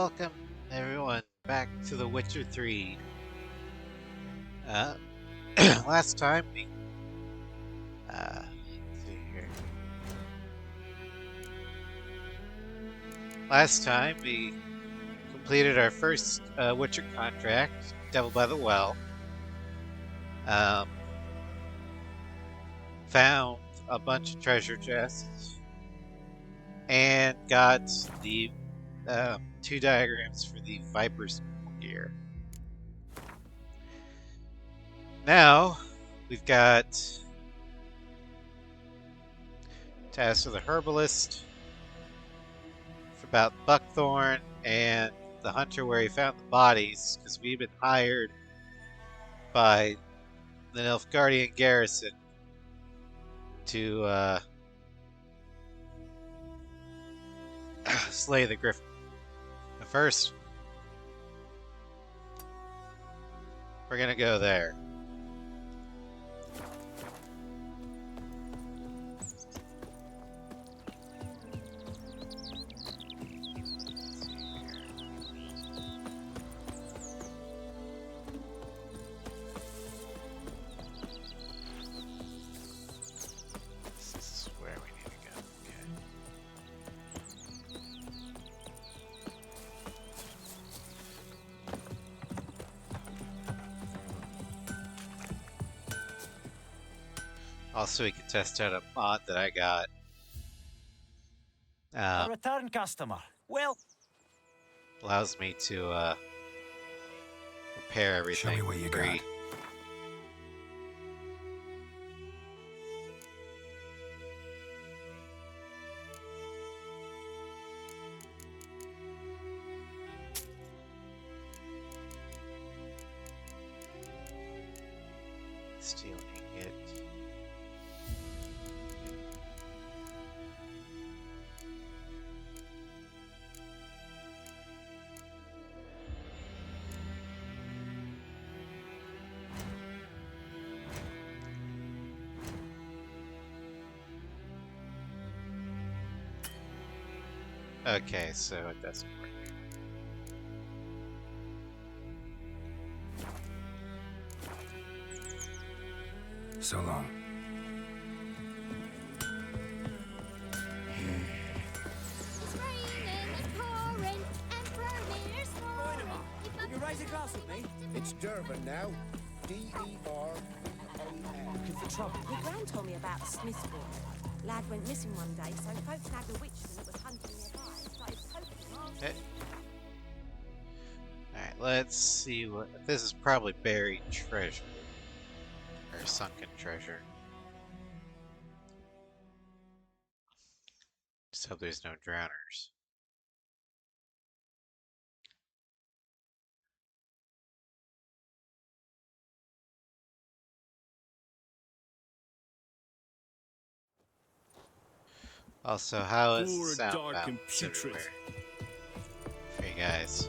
welcome everyone back to The Witcher 3. Uh, last time we, let's see here. Last time we completed our first Witcher contract, Devil by the Well. Found a bunch of treasure chests and got the 2 diagrams for the Viper's gear. Now we've got Task of the Herbalist about Buckthorn and the hunter where he found the bodies, because we've been hired by the Nilfgaardian garrison to slay the Griffin. But first, we're gonna go there. Also, we can test out a mod that I got. A return customer. Well, Allows me to repair everything. Show me what you free. got. Steel ingot. Okay, so it doesn't work. So long. you raise a glass with me? It's Durban now. D-E-R-B-A-N. Looking for trouble. My gran told me about a Smith's boy. Lad went missing one day, so folks nabbed a witch that was hunting nearby and started poking hard. Okay. Alright, let's see what... This is probably buried treasure. Or sunken treasure. Just hope there's no drowners. Also, how is Poor sound dark and balance putrid. everywhere for you guys?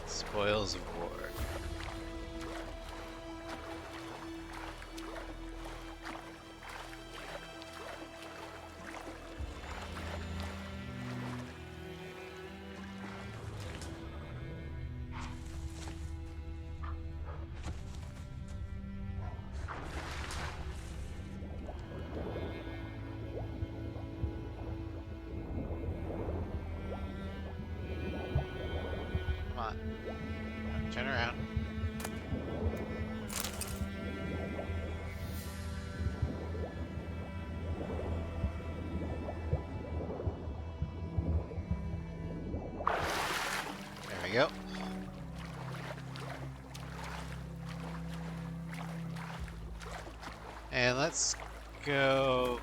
Spoils of war. Come on. Turn around. There we go. And let's go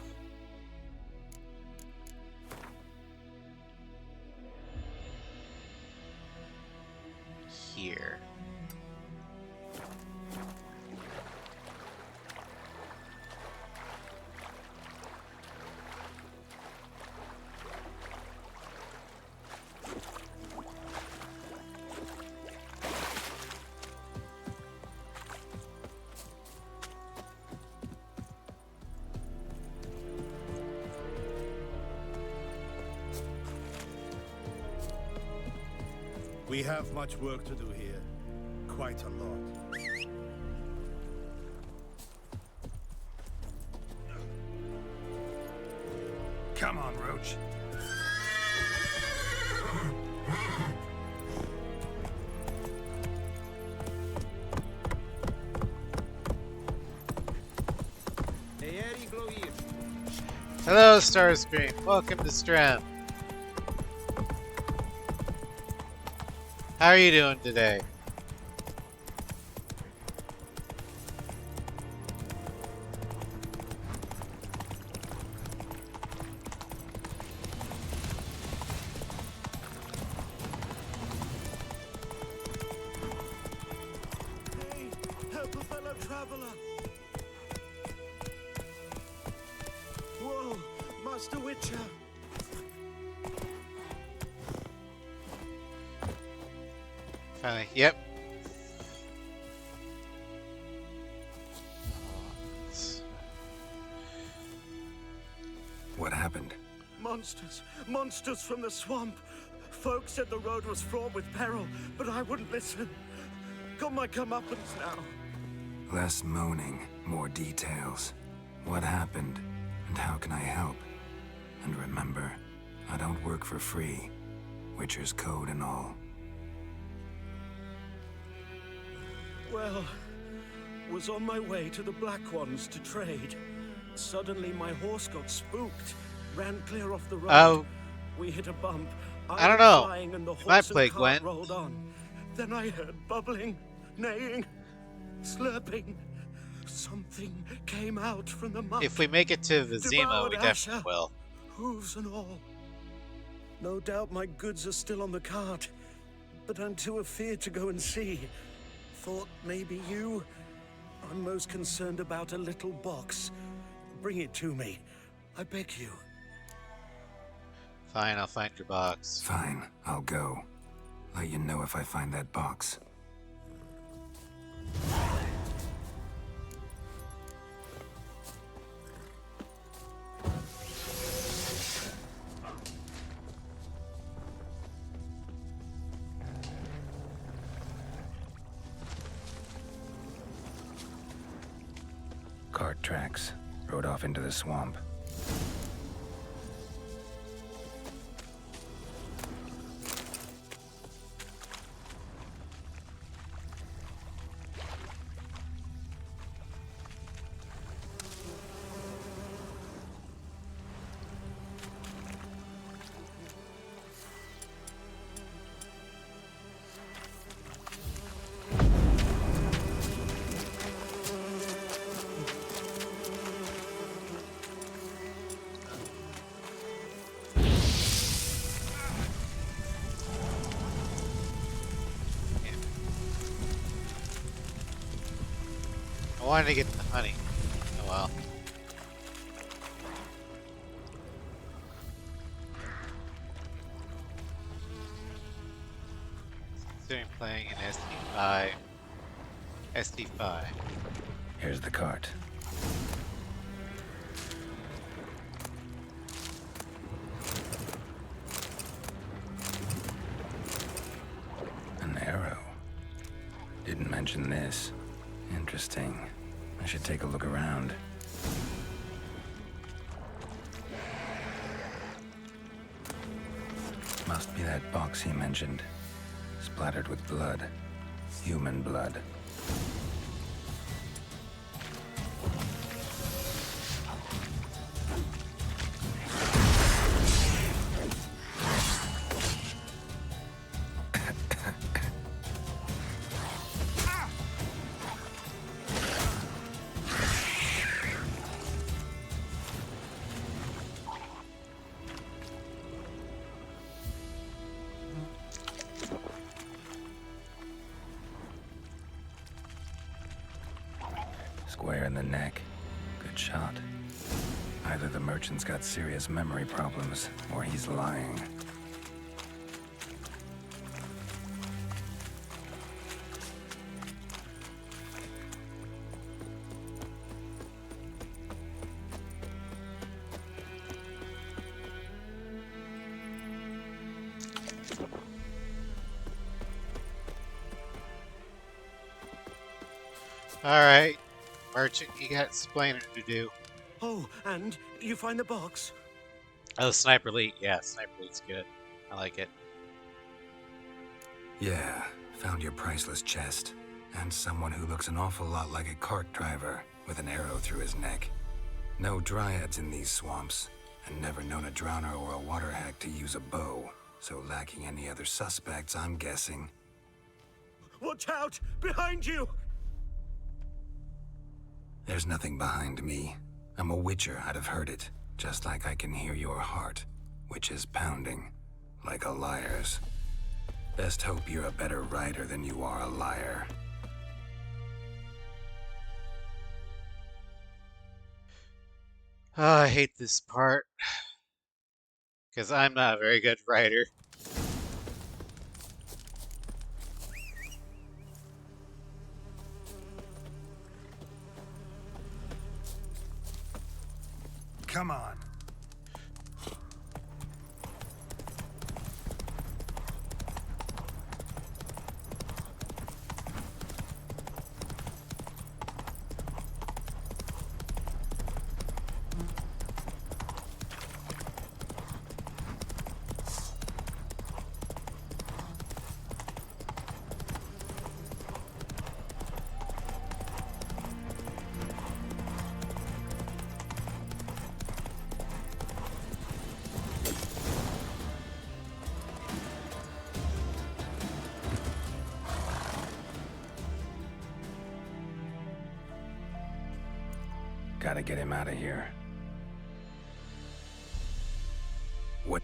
here. We have much work to do here. Quite a lot. Come on, Roach. Hello, Starscream. Welcome to Strand. How are you doing today? Hey, help a fellow traveler. Whoa, Master Witcher. Finally, yep. What happened? Monsters. Monsters from the swamp. Folks said the road was fraught with peril, but I wouldn't listen. Got my comeuppance now. Less moaning, more details. What happened, and how can I help? And remember, I don't work for free. Witcher's code and all. Well, was on my way to the Black Ones to trade. Suddenly my horse got spooked, ran clear off the road. Oh. We hit a bump. I don't was know. flying and the You might horse play and cart Gwent. rolled on. Then I heard bubbling, neighing, slurping. Something came out from the muck. If we make it to Vizima, Devoured we Asher. definitely will. Hooves and all. No doubt my goods are still on the cart, but I'm too afeard to go and see. Thought maybe you? I'm most concerned about a little box. Bring it to me. I beg you. Fine, I'll find your box. Fine, I'll go. Let you know if I find that box. Cart tracks. Rode off into the swamp. I wanted to get the honey. Oh well. Considering playing an SD5. SD5. Here's the cart. An arrow. Didn't mention this. Interesting. I should take a look around. Must be that box he mentioned. Splattered with blood. Human blood. Square in the neck. Good shot. Either the merchant's got serious memory problems, or he's lying. Alright, merchant, you got explaining to do. Oh, and you find the box? Oh, Sniper Elite. Yeah, Sniper Elite's good. I like it. Yeah, found your priceless chest. And someone who looks an awful lot like a cart driver with an arrow through his neck. No dryads in these swamps, and never known a drowner or a water hack to use a bow. So lacking any other suspects, I'm guessing. Watch out! Behind you! There's nothing behind me. I'm a witcher, I'd have heard it. Just like I can hear your heart, which is pounding, like a liar's. Best hope you're a better rider than you are a liar. Oh, I hate this part. Because I'm not a very good writer. Come on. Gotta get him out of here. What?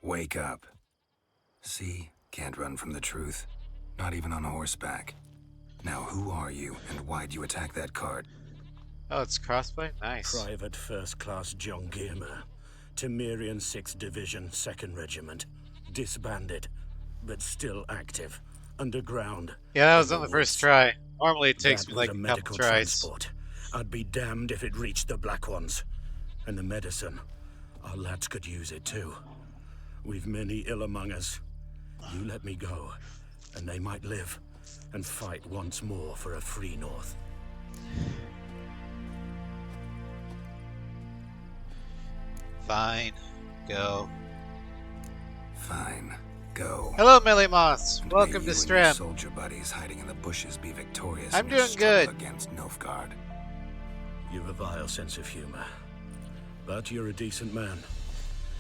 Wake up. See? Can't run from the truth. Not even on horseback. Now who are you, and why'd you attack that cart? Oh, it's crossbow? Nice. Private First Class John Giermer, Temerian 6th Division, 2nd Regiment. Disbanded, but still active. Underground. Yeah, that was in on the the first woods. try. Normally it takes That me was like a a medical couple tries. transport. I'd be damned if it reached the Black Ones. And the medicine. Our lads could use it too. We've many ill among us. You let me go, and they might live and fight once more for a free North. Fine. Go. Fine. Go. Hello, Millie Moss. And Welcome may to you and your Strem. soldier buddies hiding in the bushes be victorious I'm in your doing struggle good. against Nilfgaard. You've a vile sense of humor. But you're a decent man.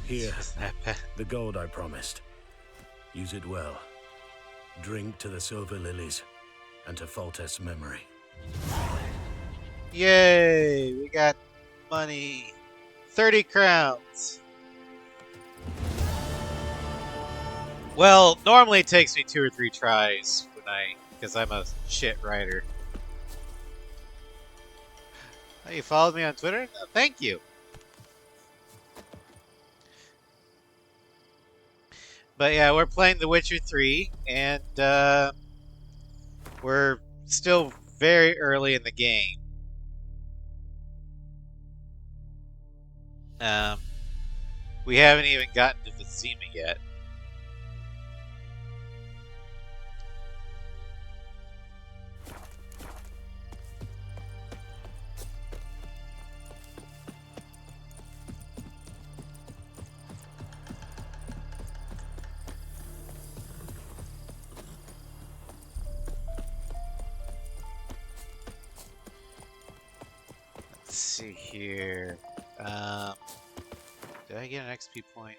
Here, the gold I promised. Use it well. Drink to the Silver Lilies and to Foltest's memory. Yay! We got money. 30 crowns. Well, normally it takes me 2 or 3 tries because I'm a shit writer. Oh, you followed me on Twitter? Oh, thank you. But yeah, we're playing The Witcher 3, and we're still very early in the game. We haven't even gotten to Vizima yet. Let's see here. Did I get an XP point?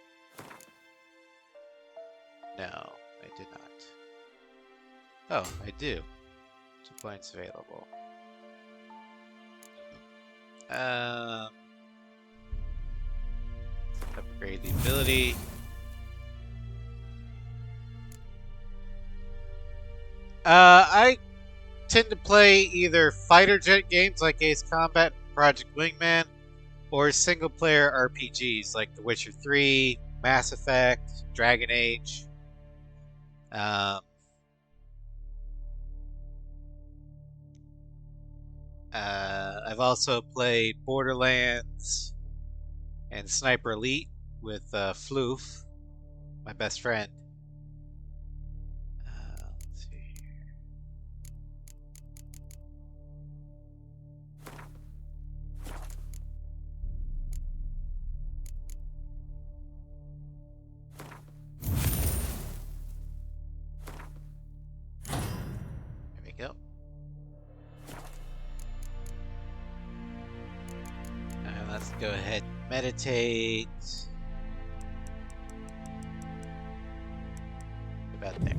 No, I did not. Oh, I do. 2 points available. Upgrade the ability. I tend to play either fighter jet games like Ace Combat and Project Wingman, or single player RPGs like The Witcher 3, Mass Effect, Dragon Age. I've also played Borderlands and Sniper Elite with Floof, my best friend. Let's see here. go. And let's go ahead and meditate. About there.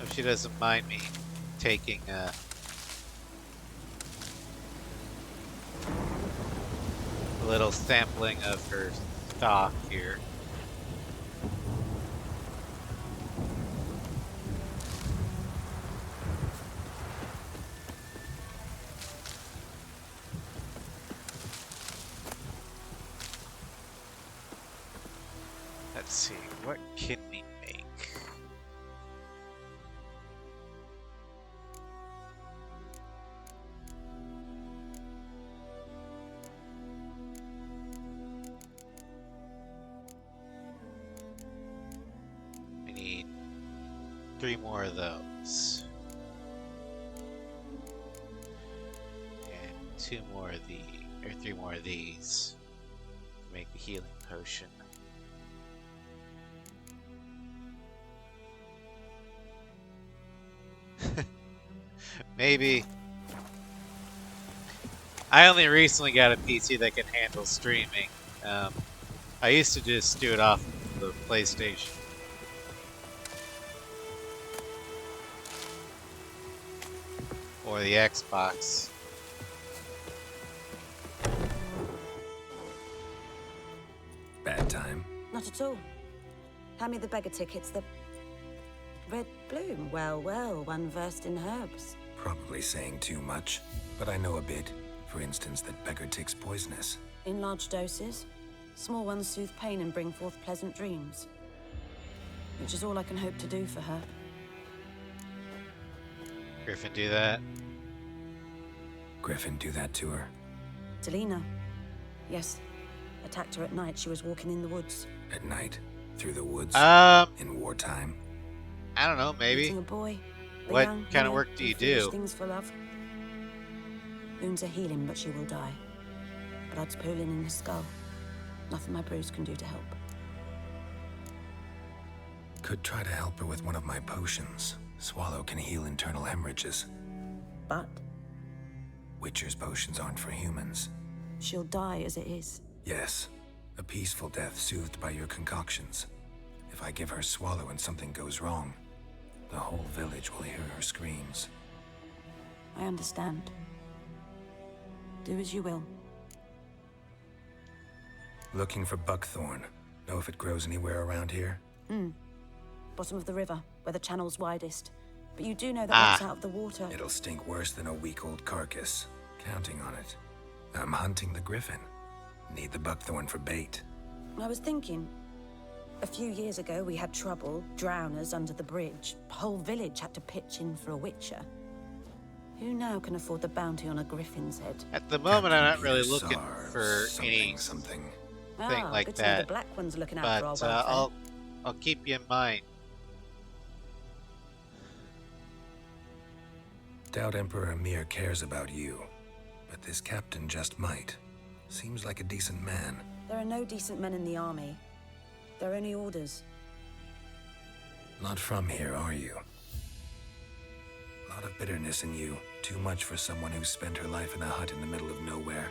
If she doesn't mind me taking a little sampling of her stock here. Let's see, what can we make? We need 3 more of those. And 2 more of these, or 3 more of these to make the healing potion. Maybe. I only recently got a PC that can handle streaming. I used to just do it off the PlayStation. Or the Xbox. Bad time. Not at all. Hand me the beggar tickets, the red bloom. Well, well, one versed in herbs. Probably saying too much, but I know a bit. For instance, that beggar tick's poisonous. In large doses. Small ones soothe pain and bring forth pleasant dreams. Which is all I can hope to do for her. Griffin do that? Griffin do that to her? Delina. Yes. Attacked her at night. She was walking in the woods. At night? Through the woods? In wartime? I don't know, maybe. Meeting a boy. The What young, kind of know, work do you foolish do? Things for love. Wounds are healing, but she will die. Blood's pooling in her skull. Nothing my brews can do to help. Could try to help her with one of my potions. Swallow can heal internal hemorrhages. But Witcher's potions aren't for humans. she'll die as it is. Yes, a peaceful death soothed by your concoctions. If I give her Swallow and something goes wrong, the whole village will hear her screams. I understand. Do as you will. Looking for buckthorn. Know if it grows anywhere around here? Bottom of the river, where the channel's widest. But you do know that once out of the water... It'll stink worse than a week-old carcass. Counting on it. I'm hunting the griffin. Need the buckthorn for bait. I was thinking... A few years ago, we had trouble, drowners under the bridge. Whole village had to pitch in for a witcher. Who now can afford the bounty on a griffin's head? At the moment, I'm not Captain really Pierce looking Sar, for any something. thing like good to know that. the black one's looking out for our But welfare. I'll keep you in mind. Doubt Emperor Emir cares about you, but this captain just might. Seems like a decent man. There are no decent men in the army. They're only orders. Not from here, are you? Lot of bitterness in you. Too much for someone who spent her life in a hut in the middle of nowhere.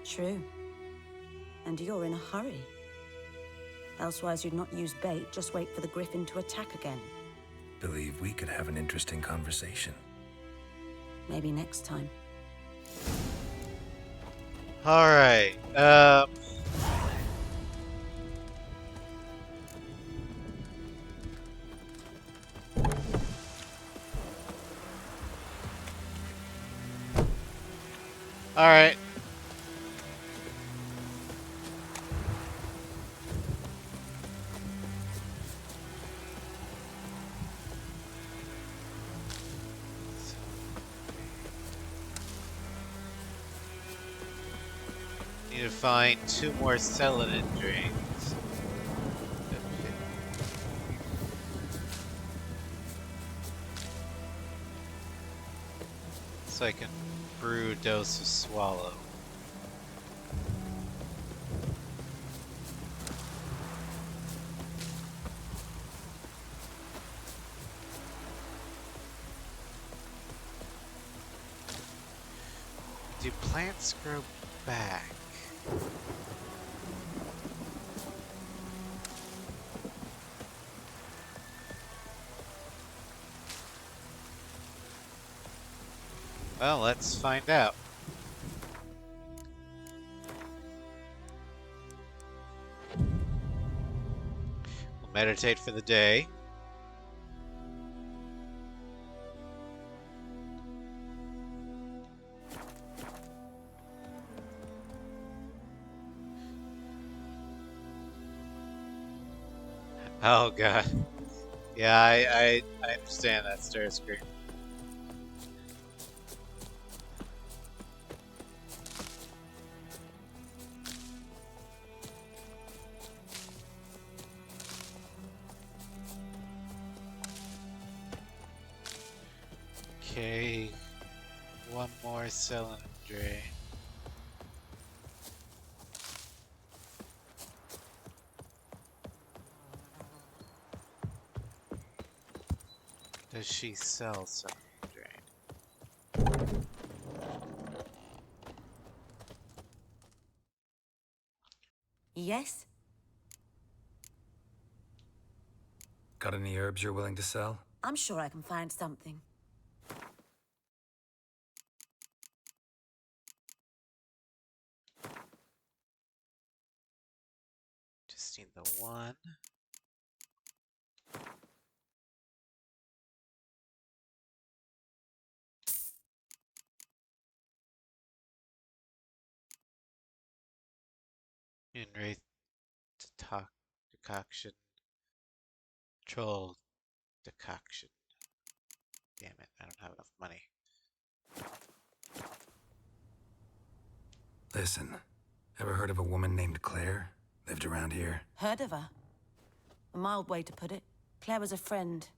True. And you're in a hurry. Elsewise you'd not use bait, just wait for the griffin to attack again. Believe we could have an interesting conversation. Maybe next time. Alright, Alright. Need to find 2 more Selenite drains. Okay. So I can brew dose of swallow. Do plants grow back? Well, let's find out. We'll meditate for the day. Oh god. Yeah, I understand that stir screen. Okay, 1 more cylinder drain. Does she sell cylinder drain? Yes? Got any herbs you're willing to sell? I'm sure I can find something. Just need the 1. Wraith decoction. Troll decoction. Damn it, I don't have enough money. Listen, ever heard of a woman named Claire? Lived around here? Heard of her? A mild way to put it. Claire was a friend.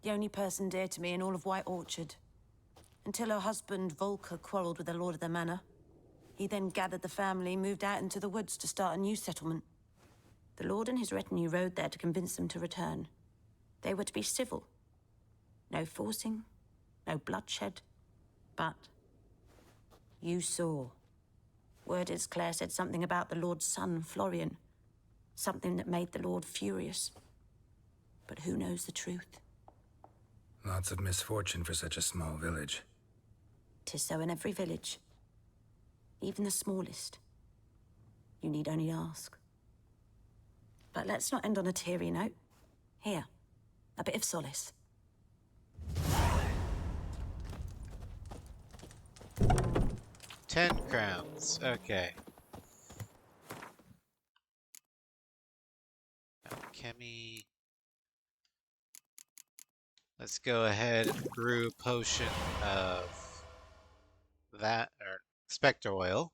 The only person dear to me in all of White Orchard. Until her husband, Volker, quarreled with the lord of the manor. He then gathered the family, moved out into the woods to start a new settlement. The lord and his retinue rode there to convince them to return. They were to be civil. No forcing, no bloodshed. But you saw. Word is Claire said something about the lord's son, Florian. Something that made the lord furious. But who knows the truth? Lots of misfortune for such a small village. 'Tis so in every village. Even the smallest. You need only ask. But let's not end on a teary note. Here, a bit of solace. £10. Okay. Alchemy. Let's go ahead and brew a potion of that, or Spectre oil.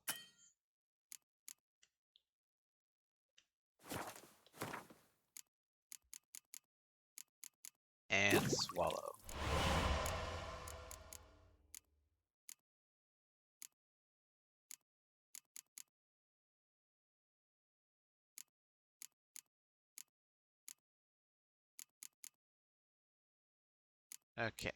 And swallow. Okay.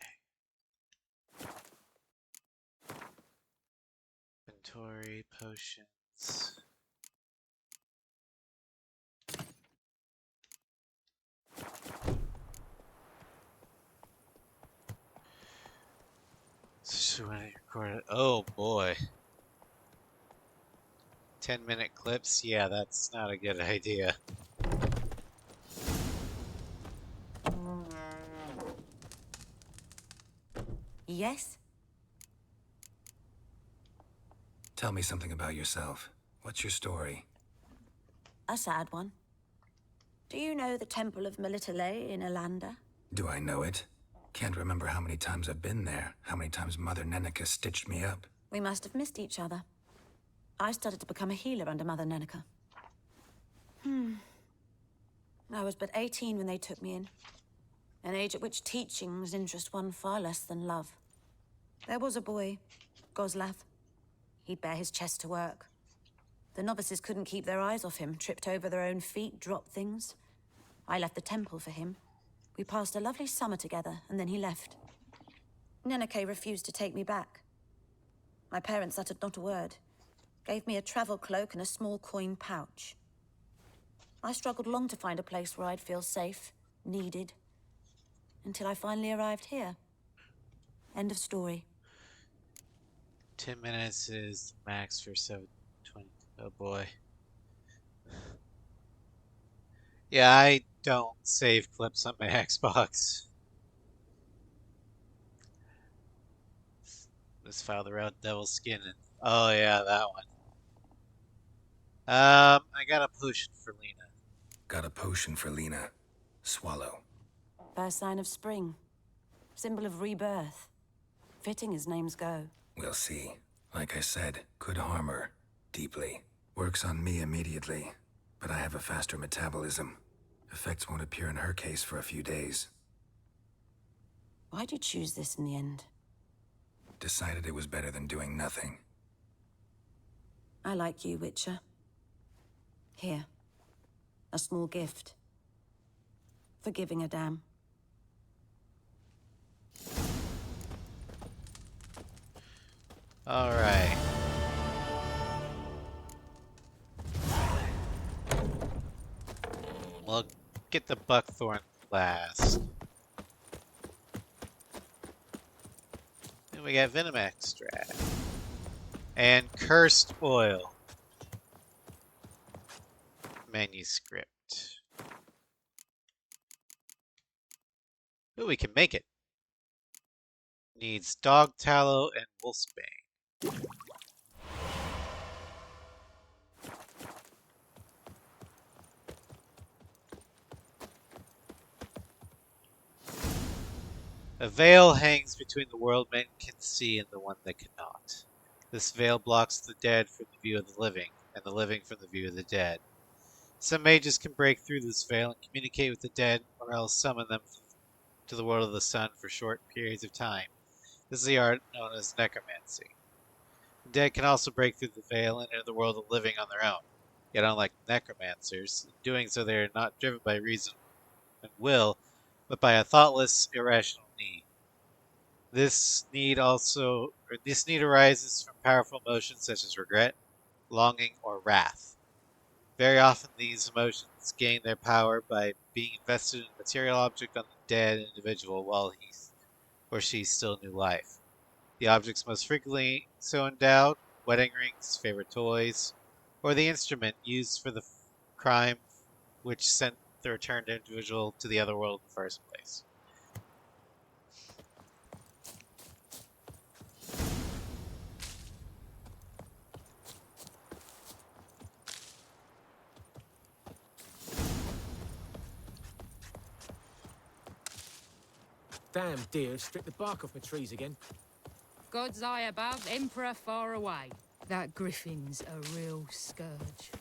Inventory, potions. So when I record it, oh boy. 10-minute clips? Yeah, that's not a good idea. Yes? Tell me something about yourself. What's your story? A sad one. Do you know the Temple of Melitele in Alanda? Do I know it? Can't remember how many times I've been there, how many times Mother Neneka stitched me up. We must have missed each other. I started to become a healer under Mother Neneka. I was but 18 when they took me in. An age at which teachings interest one far less than love. There was a boy, Goslav. He'd bare his chest to work. The novices couldn't keep their eyes off him, tripped over their own feet, dropped things. I left the temple for him. We passed a lovely summer together, and then he left. Neneke refused to take me back. My parents uttered not a word. Gave me a travel cloak and a small coin pouch. I struggled long to find a place where I'd feel safe, needed, until I finally arrived here. End of story. 10 minutes is max for 720. Oh boy. Yeah, I don't save clips on my Xbox. Let's file the Red Devil Skin. Oh yeah, that one. I got a potion for Lena. Got a potion for Lena. Swallow. First sign of spring. Symbol of rebirth. Fitting as names go. We'll see. Like I said, could harm her. Deeply. Works on me immediately. But I have a faster metabolism. Effects won't appear in her case for a few days. Why'd you choose this in the end? Decided it was better than doing nothing. I like you, Witcher. Here. A small gift. For giving a damn. Alright. We'll get the buckthorn last. Then we got venom extract. And cursed oil. Manuscript. Ooh, we can make it. Needs dog tallow and wolfsbane. A veil hangs between the world men can see and the one that cannot. This veil blocks the dead from the view of the living, and the living from the view of the dead. Some mages can break through this veil and communicate with the dead, or else summon them to the world of the sun for short periods of time. This is the art known as necromancy. The dead can also break through the veil and enter the world of the living on their own. Yet unlike necromancers, in doing so they are not driven by reason and will, but by a thoughtless, irrational need. This need arises from powerful emotions such as regret, longing, or wrath. Very often these emotions gain their power by being invested in a material object on the dead individual while he or she still knew life. The objects most frequently so endowed, wedding rings, favorite toys, or the instrument used for the crime which sent the returned individual to the other world in the first place. Damn deer stripped the bark off my trees again. God's eye above, Emperor far away. That griffin's a real scourge.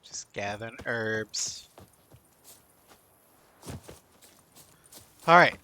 Just gathering herbs. Alright.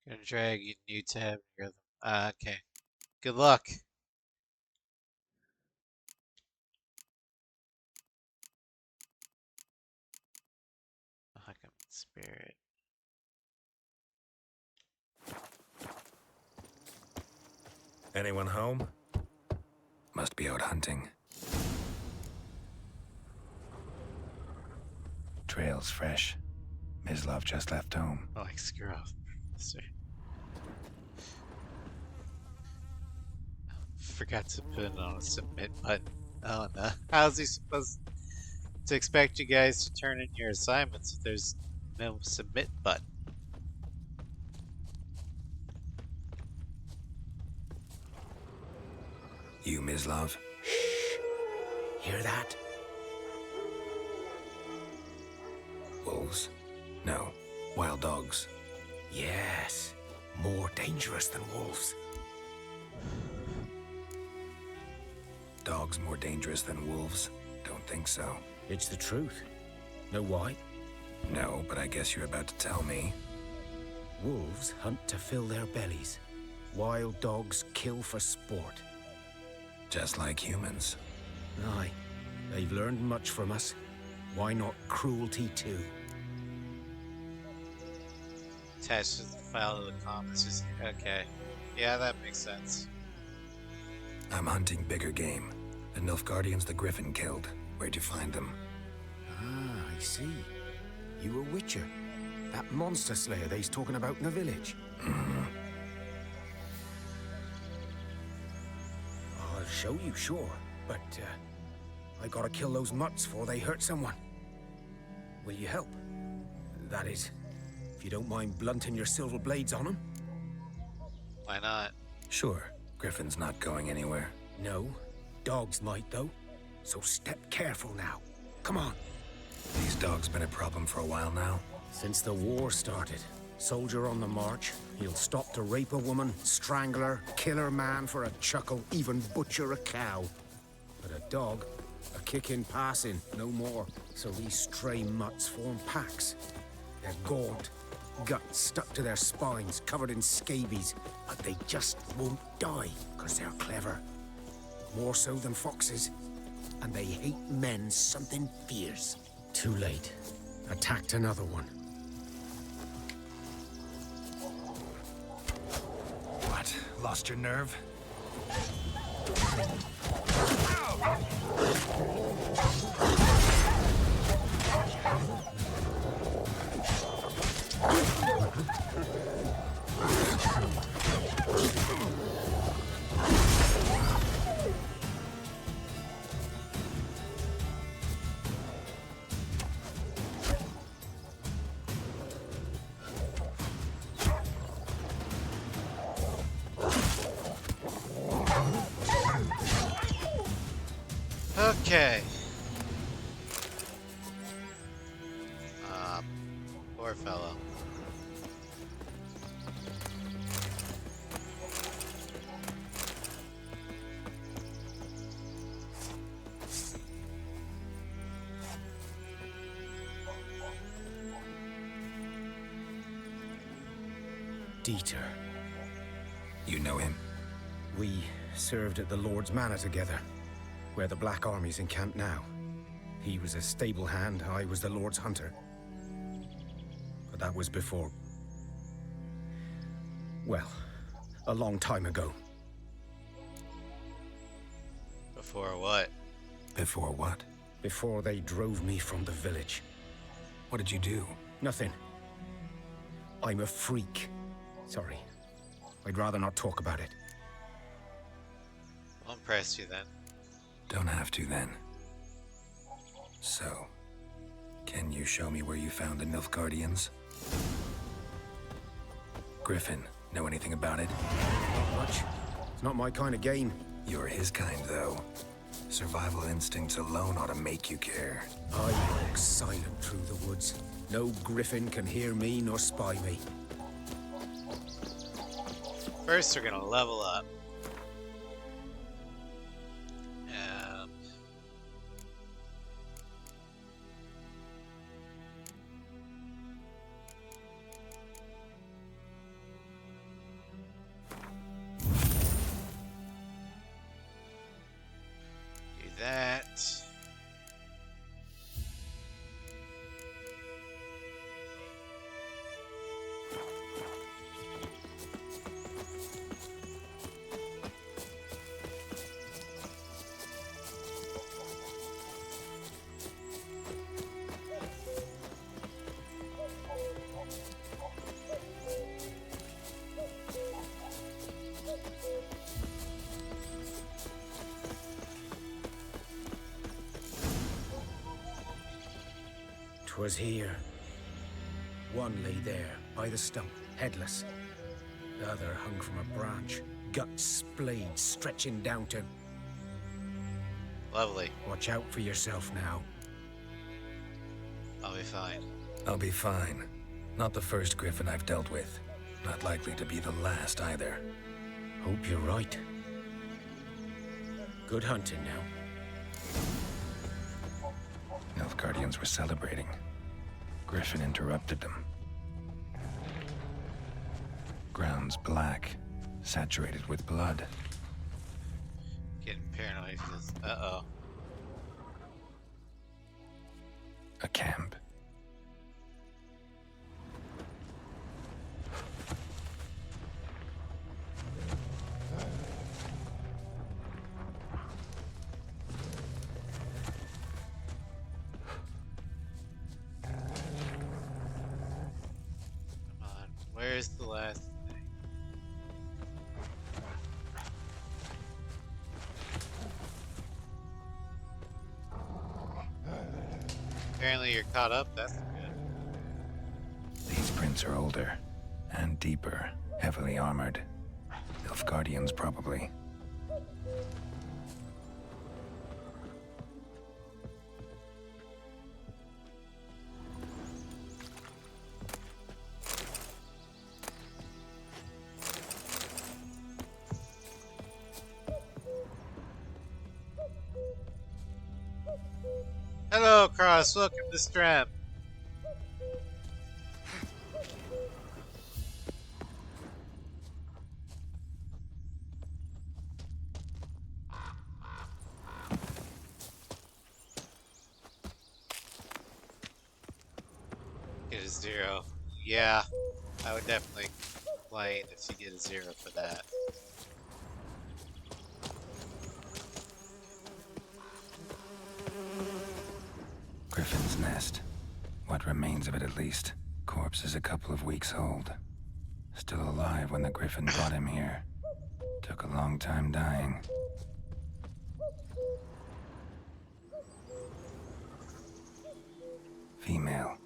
Gonna drag you new tab. Okay. Good luck. Huckam Spirit. Anyone home? Must be out hunting. Trail's fresh. Mislav just left home. Oh, like screw off, Professor. Forgot to put on a submit button. Oh no. How's he supposed to expect you guys to turn in your assignments if there's no submit button? You, Mislav? Hear that? Wolves? No. Wild dogs. Yes. More dangerous than wolves. Dogs more dangerous than wolves? Don't think so. It's the truth. Know why? No, but I guess you're about to tell me. Wolves hunt to fill their bellies. Wild dogs kill for sport. Just like humans. Aye. They've learned much from us. Why not cruelty too? Attached to the file of the comments. Just okay. Yeah, that makes sense. I'm hunting bigger game. The Nilfgaardians the Griffin killed. Where'd you find them? Ah, I see. You a Witcher. That monster slayer they's talking about in the village. Mm-hmm. I'll show you, sure. But, I gotta kill those mutts before they hurt someone. Will you help? That is, if you don't mind blunting your silver blades on them. Why not? Sure. Griffin's not going anywhere. No. Dogs might, though. So step careful now. Come on. These dogs been a problem for a while now? Since the war started. Soldier on the march. He'll stop to rape a woman, strangle her, kill her man for a chuckle, even butcher a cow. But a dog, a kick-in passing, no more. So these stray mutts form packs. They're gaunt, guts stuck to their spines, covered in scabies. But they just won't die, because they're clever. More so than foxes. And they hate men something fierce. Too late. Attacked another one. What? Lost your nerve? Okay. Poor fellow. Dieter. You know him? We served at the Lord's Manor together, where the Black Army's encamped now. He was a stable hand, I was the Lord's hunter. But that was before... well, a long time ago. Before what? Before what? Before they drove me from the village. What did you do? Nothing. I'm a freak. Sorry. I'd rather not talk about it. I'll impress you then. Don't have to then. So, can you show me where you found the Nilfgaardians? Griffin, know anything about it? Not much. It's not my kind of game. You're his kind, though. Survival instincts alone ought to make you care. I walk silent through the woods. No griffin can hear me nor spy me. First, we're gonna level up. that. "'Twas here. One lay there, by the stump, headless. The other hung from a branch, guts splayed, stretching down to... Lovely. Watch out for yourself now." I'll be fine. I'll be fine. Not the first griffin I've dealt with. Not likely to be the last either. Hope you're right. Good hunting now. Nilfgaardians were celebrating. Griffin interrupted them. Ground's black, saturated with blood. Getting paranoid for this. Uh-oh. A camp. Come on. Where's the last thing? Apparently you're caught up. That's good. These prints are older and deeper, heavily armored. Nilfgaardians, probably. Hello, Cross. Welcome to Stram. Get a 0. Yeah, I would definitely complain if you get a 0 for that. Griffin's nest. What remains of it, at least. Corpse is a couple of weeks old. Still alive when the Griffin brought him here. Took a long time dying. Female.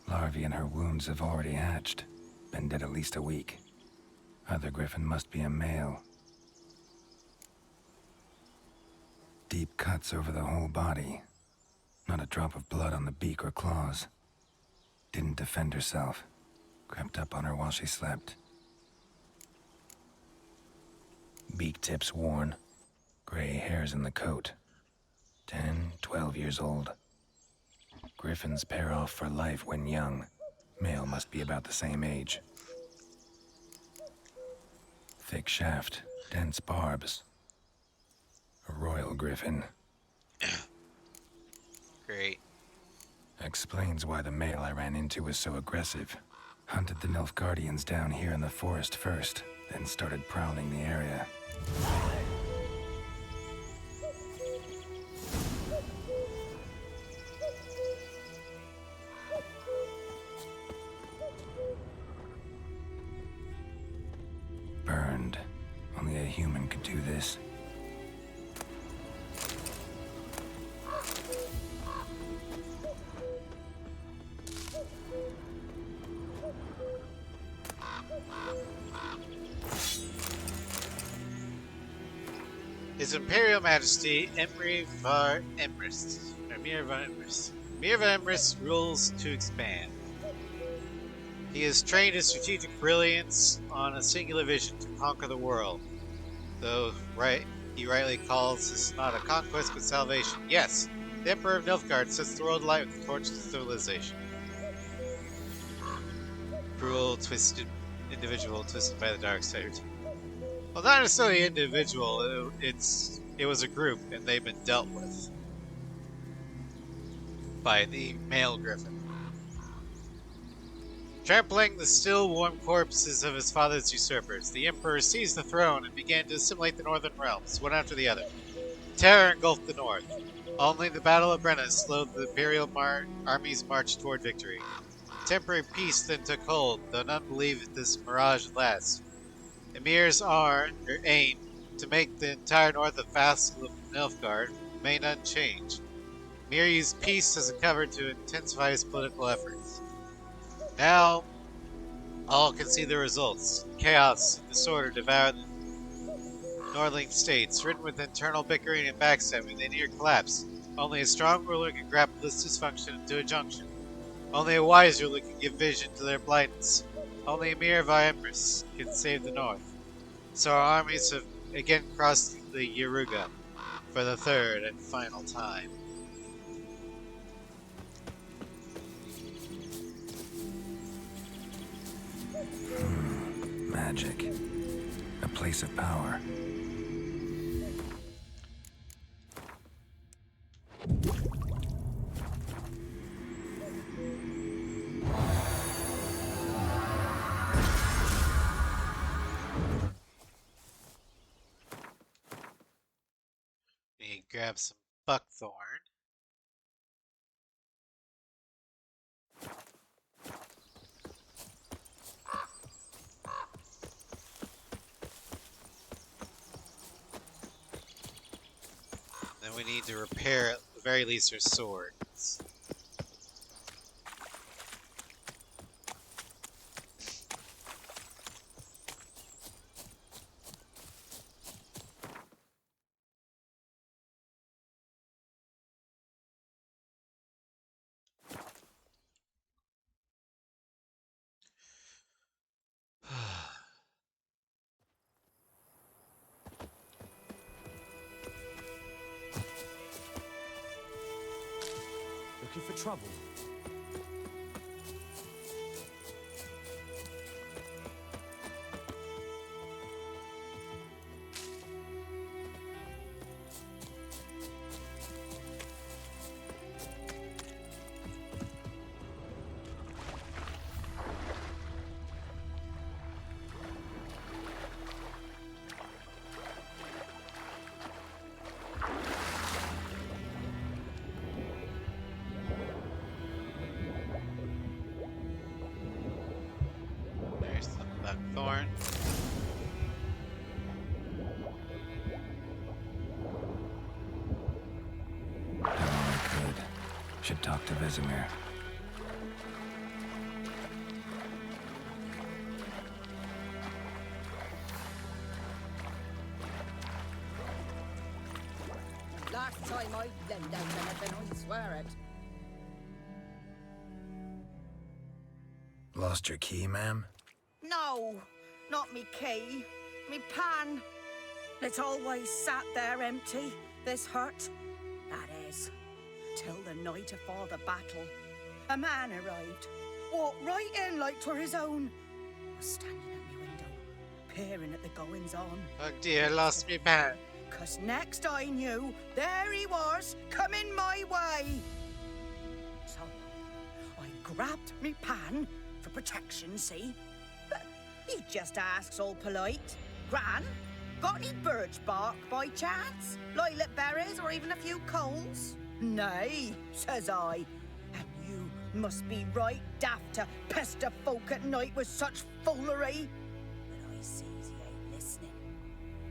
Larvae in her wounds have already hatched. Been dead at least a week. Other Griffin must be a male. Deep cuts over the whole body. Not a drop of blood on the beak or claws. Didn't defend herself. Crept up on her while she slept. Beak tips worn. Gray hairs in the coat. 10, 12 years old. Griffins pair off for life when young. Male must be about the same age. Thick shaft, dense barbs. A royal griffin. Great. Explains why the male I ran into was so aggressive. Hunted the Nilfgaardians down here in the forest first, then started prowling the area. Burned. Only a human could do this. His Imperial Majesty Emry var Emrys, or Mir var Emrys. Mir var Emrys rules to expand. He has trained his strategic brilliance on a singular vision to conquer the world. Though he rightly calls this not a conquest but salvation. Yes, the Emperor of Nilfgaard sets the world alight with the torch of civilization. Cruel, twisted individual, twisted by the dark side. Well, not necessarily individual. It was a group, and they've been dealt with by the male griffin. Trampling the still warm corpses of his father's usurpers, the Emperor seized the throne and began to assimilate the northern realms, one after the other. Terror engulfed the north. Only the Battle of Brenna slowed the Imperial army's march toward victory. Temporary peace then took hold, though none believed this mirage would last. Emir's aim to make the entire north a vassal of Nilfgaard remained unchanged. Emir used peace as a cover to intensify his political efforts. Now, all can see the results. Chaos and disorder devour the northern states, ridden with internal bickering and backstabbing. They near collapse. Only a strong ruler can grapple this dysfunction into a junction. Only a wise ruler can give vision to their blindness. Only Emir Empress can save the north. So our armies have again crossed the Yaruga for the third and final time. Magic. A place of power. We grab some buckthorn. Then we need to repair, at the very least, our swords. Looking for trouble? There's the buckthorn. Done all I could. Should talk to Vesemir. Last time I lent out anything, I swear it. Lost your key, ma'am? No, not me key. Me pan. It's always sat there empty, this hut. That is, till the night afore the battle. A man arrived, walked right in like 'twere his own. Was standing at me window, peering at the goings-on. Oh dear, I lost me pan. 'Cause next I knew, there he was, coming my way. So, I grabbed me pan for protection, see? But he just asks all polite, Gran, got any birch bark by chance? Lilac berries or even a few coals? Nay, says I. And you must be right daft to pester folk at night with such foolery. But I sees he ain't listening.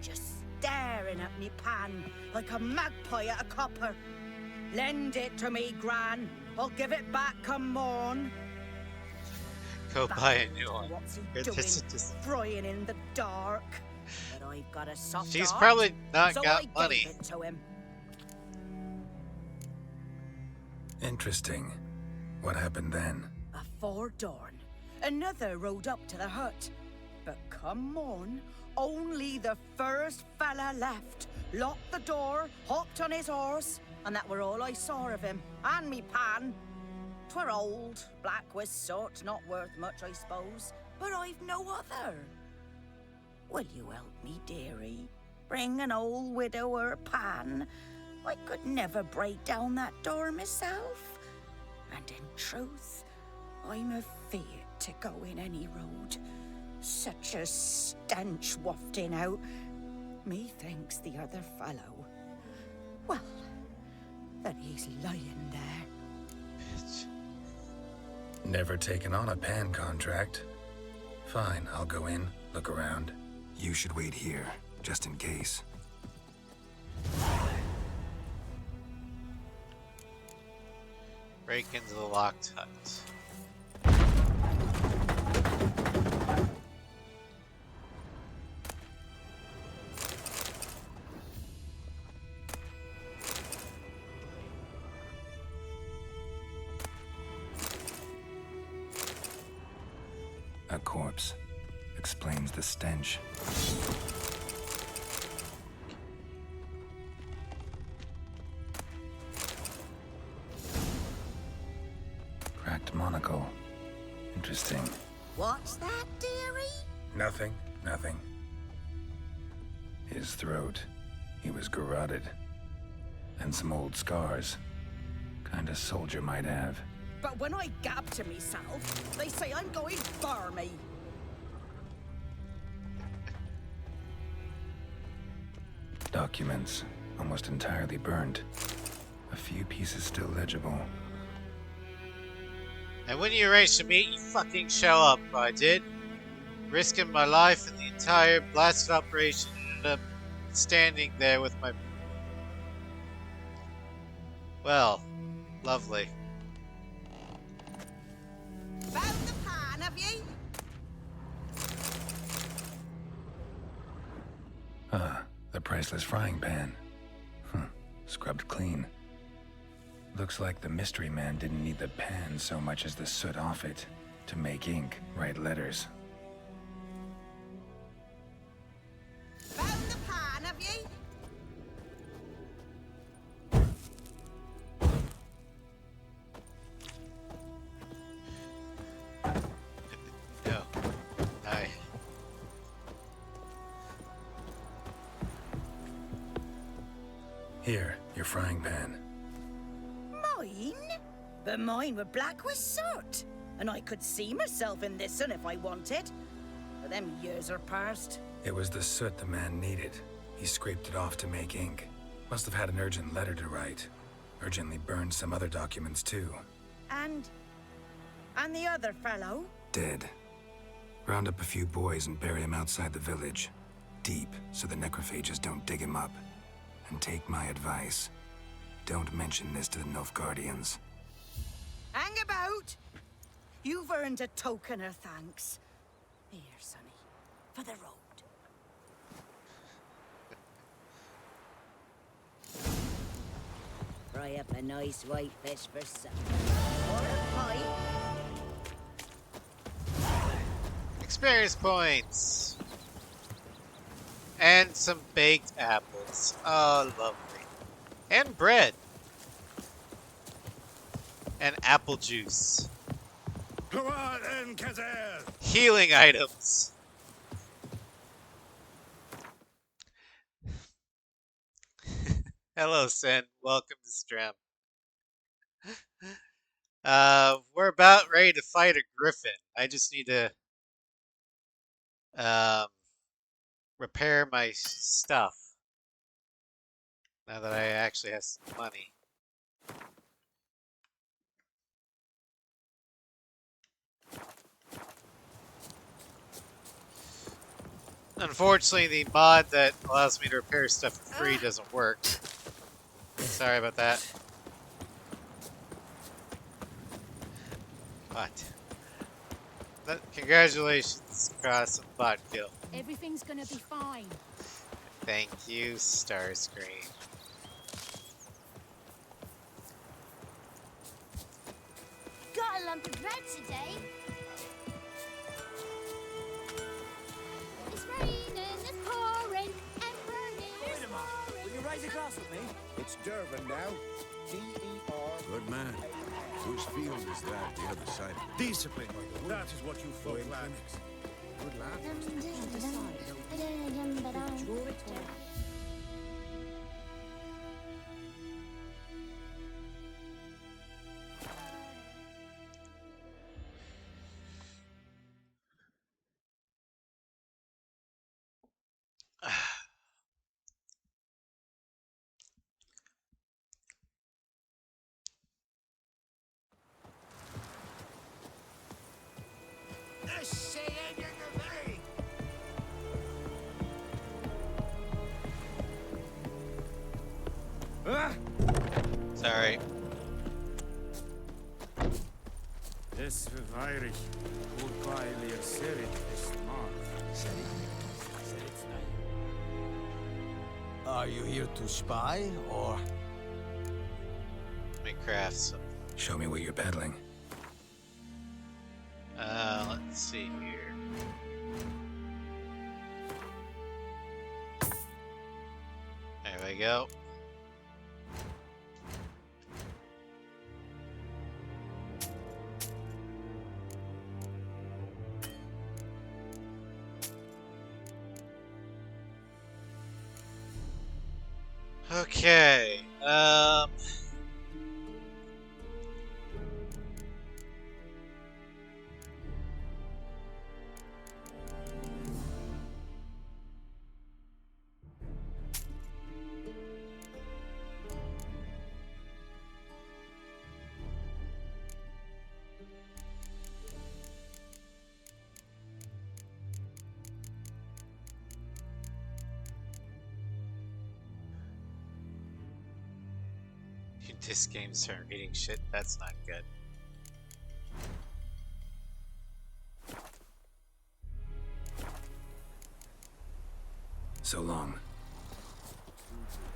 Just staring at me pan like a magpie at a copper. Lend it to me, Gran. I'll give it back come morn. Go buy a new one. What's he Or doing? this is just- Frying in the dark. But I've got a soft She's heart, probably not so got I money. gave it to him. Interesting. What hafpened then? Afore dawn, another rode up to the hut. But come morn, only the first fella left. Locked the door, hopped on his horse, and that were all I saw of him. And me pan. 'Twere old, black with soot, not worth much, I suppose. But I've no other. Will you help me, dearie? Bring an old widower a pan. I could never break down that door myself. And in truth, I'm afeard to go in any road. Such a stench wafting out. Methinks the other fellow, well, that he's lying there. Never taken on a pan contract. Fine, I'll go in, look around. You should wait here, just in case. Break into the locked hut. A corpse. Explains the stench. Cracked monocle. Interesting. What's that, dearie? Nothing. His throat. He was garroted. And some old scars. Kind of soldier might have. But when I gab to myself, they say I'm going barmy. Documents. Almost entirely burned. A few pieces still legible. And when you arranged to meet, you fucking show up. I did. Risking my life, and the entire blasted operation ended up standing there with my... Well, lovely. Found the pan, have you? Ah, the priceless frying pan. Scrubbed clean. Looks like the mystery man didn't need the pan so much as the soot off it to make ink, write letters. Found the pan, have you? No. Aye. Here, your frying pan. Mine? But mine were black with soot. And I could see myself in this one if I wanted. But them years are past. It was the soot the man needed. He scraped it off to make ink. Must have had an urgent letter to write. Urgently burned some other documents too. And the other fellow? Dead. Round up a few boys and bury him outside the village. Deep, so the necrophages don't dig him up. And take my advice. Don't mention this to the Nilfgaardians. Hang about! You've earned a token of thanks. Here, sonny, for the road. Fry up a nice white fish for supper. Or a pie. Experience points. And some baked apples. Oh, lovely. And bread. And apple juice. Go on then, Kazir! Healing items. Hello, Sen. Welcome to Strem. We're about ready to fight a griffin. I just need to repair my stuff. Now that I actually have some money. Unfortunately, the mod that allows me to repair stuff for free doesn't work. Sorry about that. What? Congratulations, Cross and bot kill. Everything's gonna be fine. Thank you, Starscream. Got a lump of bread today. It's raining, it's pouring, and burning. Wait a minute. Will you raise a glass with me? It's Durban now. D-E-R. Good man. Whose field is that, the other side of it? Discipline. That is what you folk lack. Good lad. Draw it all. Sorry. Es verweirig. Urkailir serit is Are you here to spy, or...? Let me craft some. Show me what you're peddling. Let's see here. There we go. Okay. This game's targeting shit. That's not good. So long.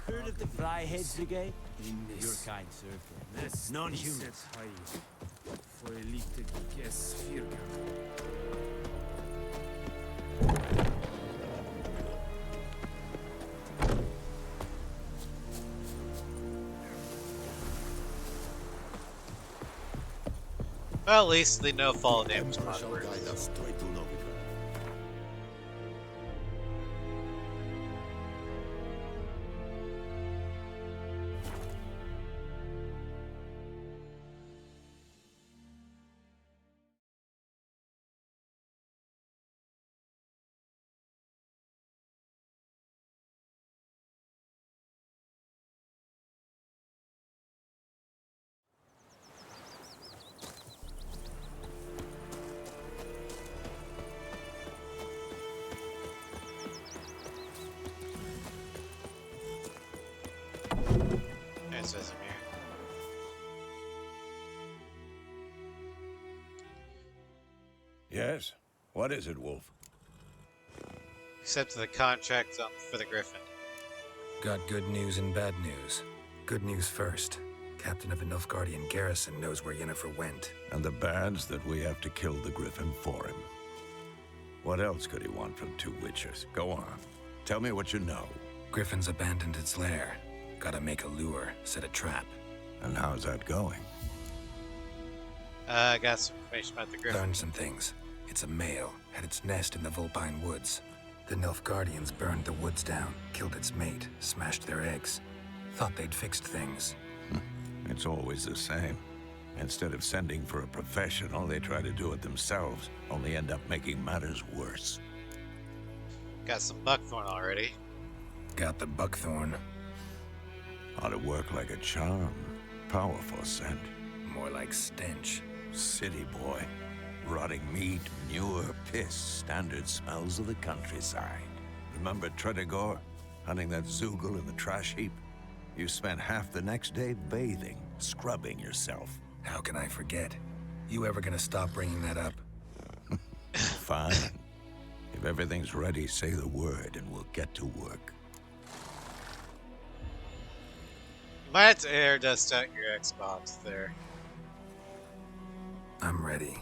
Heard of the Fryheads Brigade? Innis. Your kind served. Nest Non-humans. For elite guess Firga. Well, at least they know fall damage Emperor mod shall works. guide us straight to Novigrad. There's Vesemir. Yes? What is it, Wolf? Accepted the contract for the Griffin. Got good news and bad news. Good news first. Captain of the Nilfgaardian garrison knows where Yennefer went. And the bad's that we have to kill the Griffin for him. What else could he want from two witchers? Go on. Tell me what you know. Griffin's abandoned its lair. Gotta make a lure, set a trap. And how's that going? I got some information about the Griffin. Learned some things. It's a male, had its nest in the Vulpine Woods. The Nilfgaardians burned the woods down, killed its mate, smashed their eggs. Thought they'd fixed things. It's always the same. Instead of sending for a professional, they try to do it themselves, only end up making matters worse. Got some buckthorn already. Got the buckthorn. Ought to work like a charm. Powerful scent. More like stench. City boy. Rotting meat, manure, piss, standard smells of the countryside. Remember Tredegor? Hunting that Zoogle in the trash heap? You spent half the next day bathing, scrubbing yourself. How can I forget? You ever gonna stop bringing that up? Fine. If everything's ready, say the word and we'll get to work. You might have to air dust out your Xbox there. I'm ready.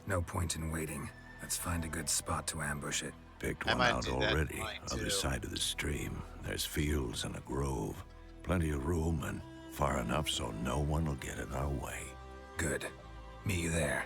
No point in waiting. Let's find a good spot to ambush it. Picked I one might out do that already. mine, Other too. side of the stream. There's fields and a grove. Plenty of room and far enough so no one will get in our way. Good. Meet you there.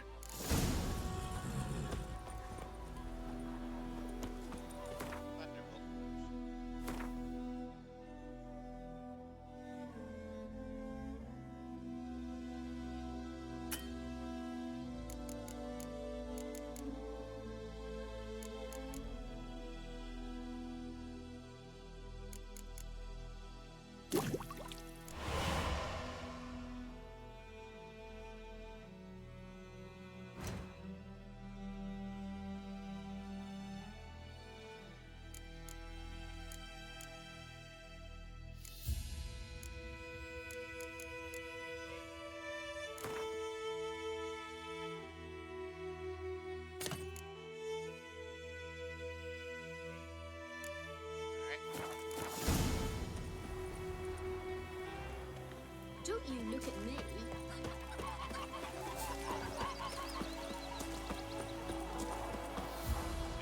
Don't you look at me.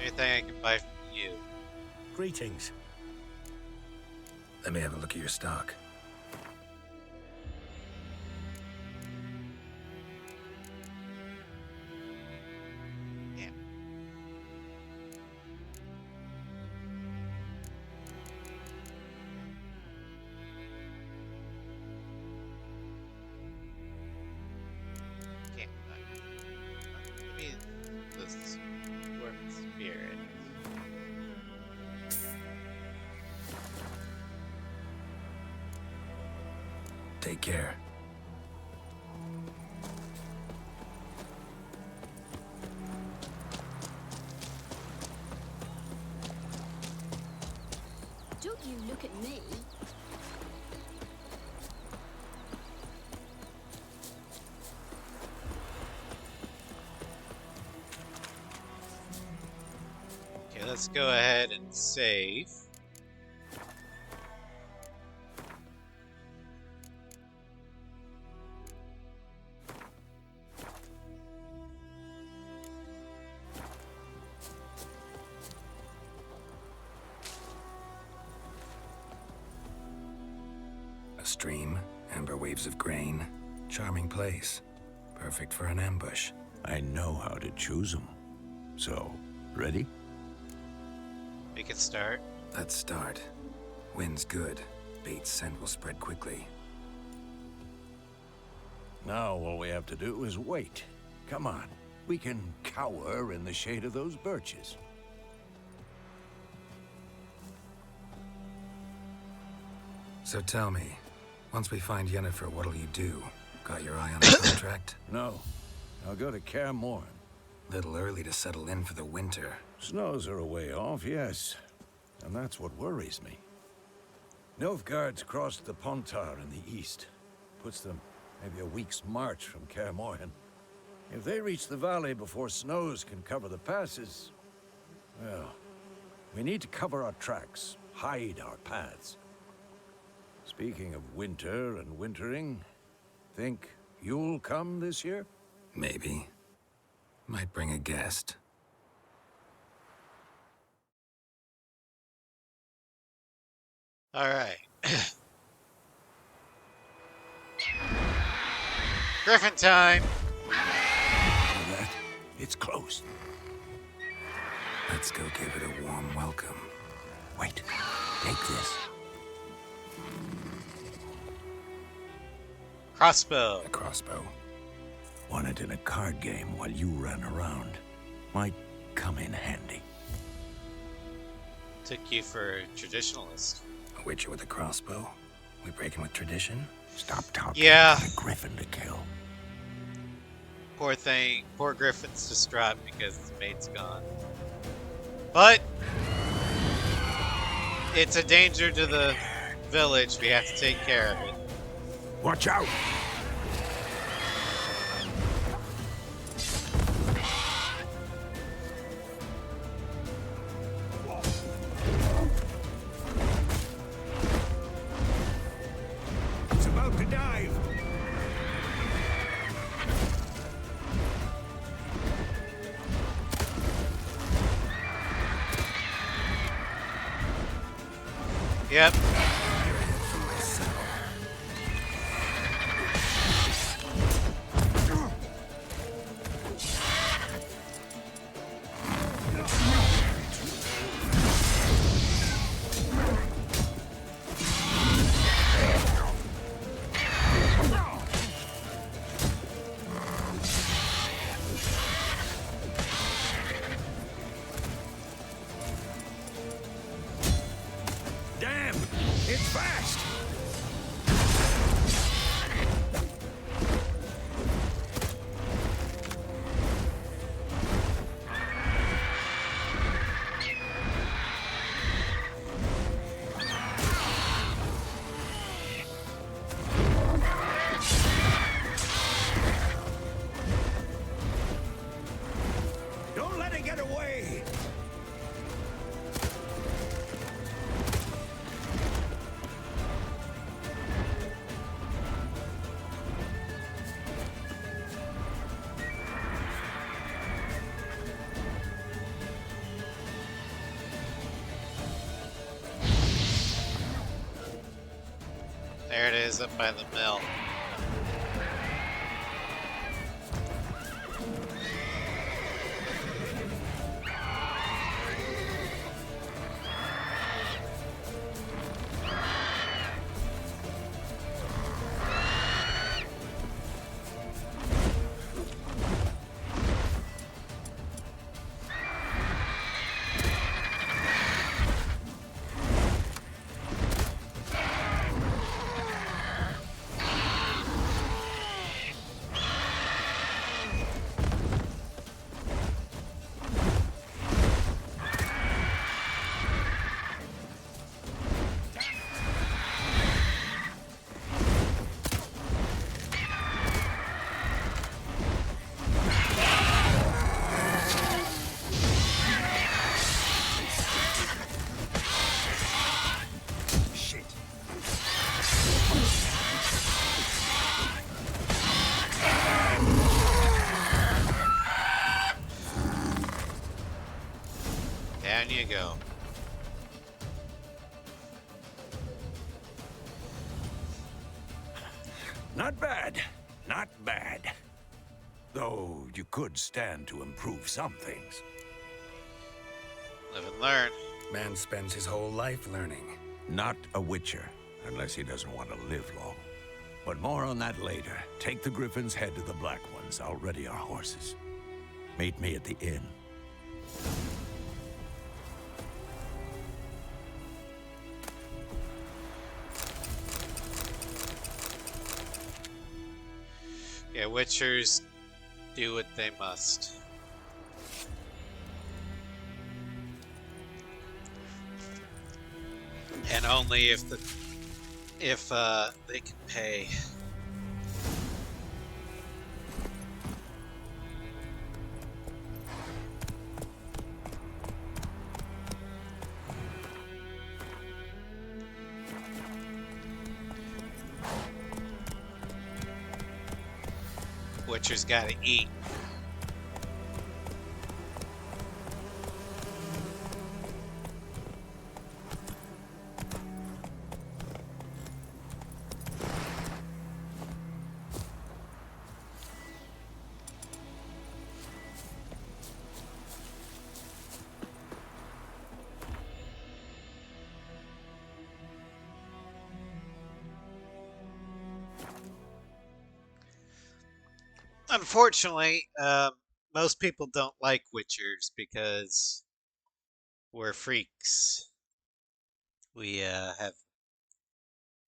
Anything I can buy from you? Greetings. Let me have a look at your stock. Yeah. Can't buy. I mean, this is worth spirit. Take care. Don't you look at me. Okay, let's go ahead and save. A stream, amber waves of grain. Charming place. Perfect for an ambush. I know how to choose them. So, ready? We can start. Let's start. Wind's good. Bait's scent will spread quickly. Now all we have to do is wait. Come on. We can cower in the shade of those birches. So tell me, once we find Yennefer, what'll you do? Got your eye on a contract? No. I'll go to Kaer Morhen. Little early to settle in for the winter. Snows are a way off, yes. And that's what worries me. Nilfgaard's crossed the Pontar in the east. Puts them maybe a week's march from Kaer Morhen. If they reach the valley before snows can cover the passes, well, we need to cover our tracks, hide our paths. Speaking of winter and wintering, think you'll come this year? Maybe. Might bring a guest. All right. Griffin time. That, it's close. Let's go give it a warm welcome. Wait, take this. Crossbow. A crossbow. Won it in a card game while you ran around. Might come in handy. Took you for a traditionalist. A witcher with a crossbow? We breaking with tradition? Stop talking. Yeah. Got a griffin to kill. Poor thing. Poor Griffin's distraught because his mate's gone. But it's a danger to the village. We have to take care of it. Watch out! It's about to dive. Yep. Damn! It's fast! Don't let it get away! There it is, up by the mill. Down you go. Not bad. Not bad. Though you could stand to improve some things. Live and learn. Man spends his whole life learning. Not a Witcher, unless he doesn't want to live long. But more on that later. Take the Griffin's head to the Black Ones. I'll ready our horses. Meet me at the inn. Yeah, Witchers do what they must. And only if they can pay. Witcher's gotta eat. Unfortunately, most people don't like Witchers because we're freaks. We have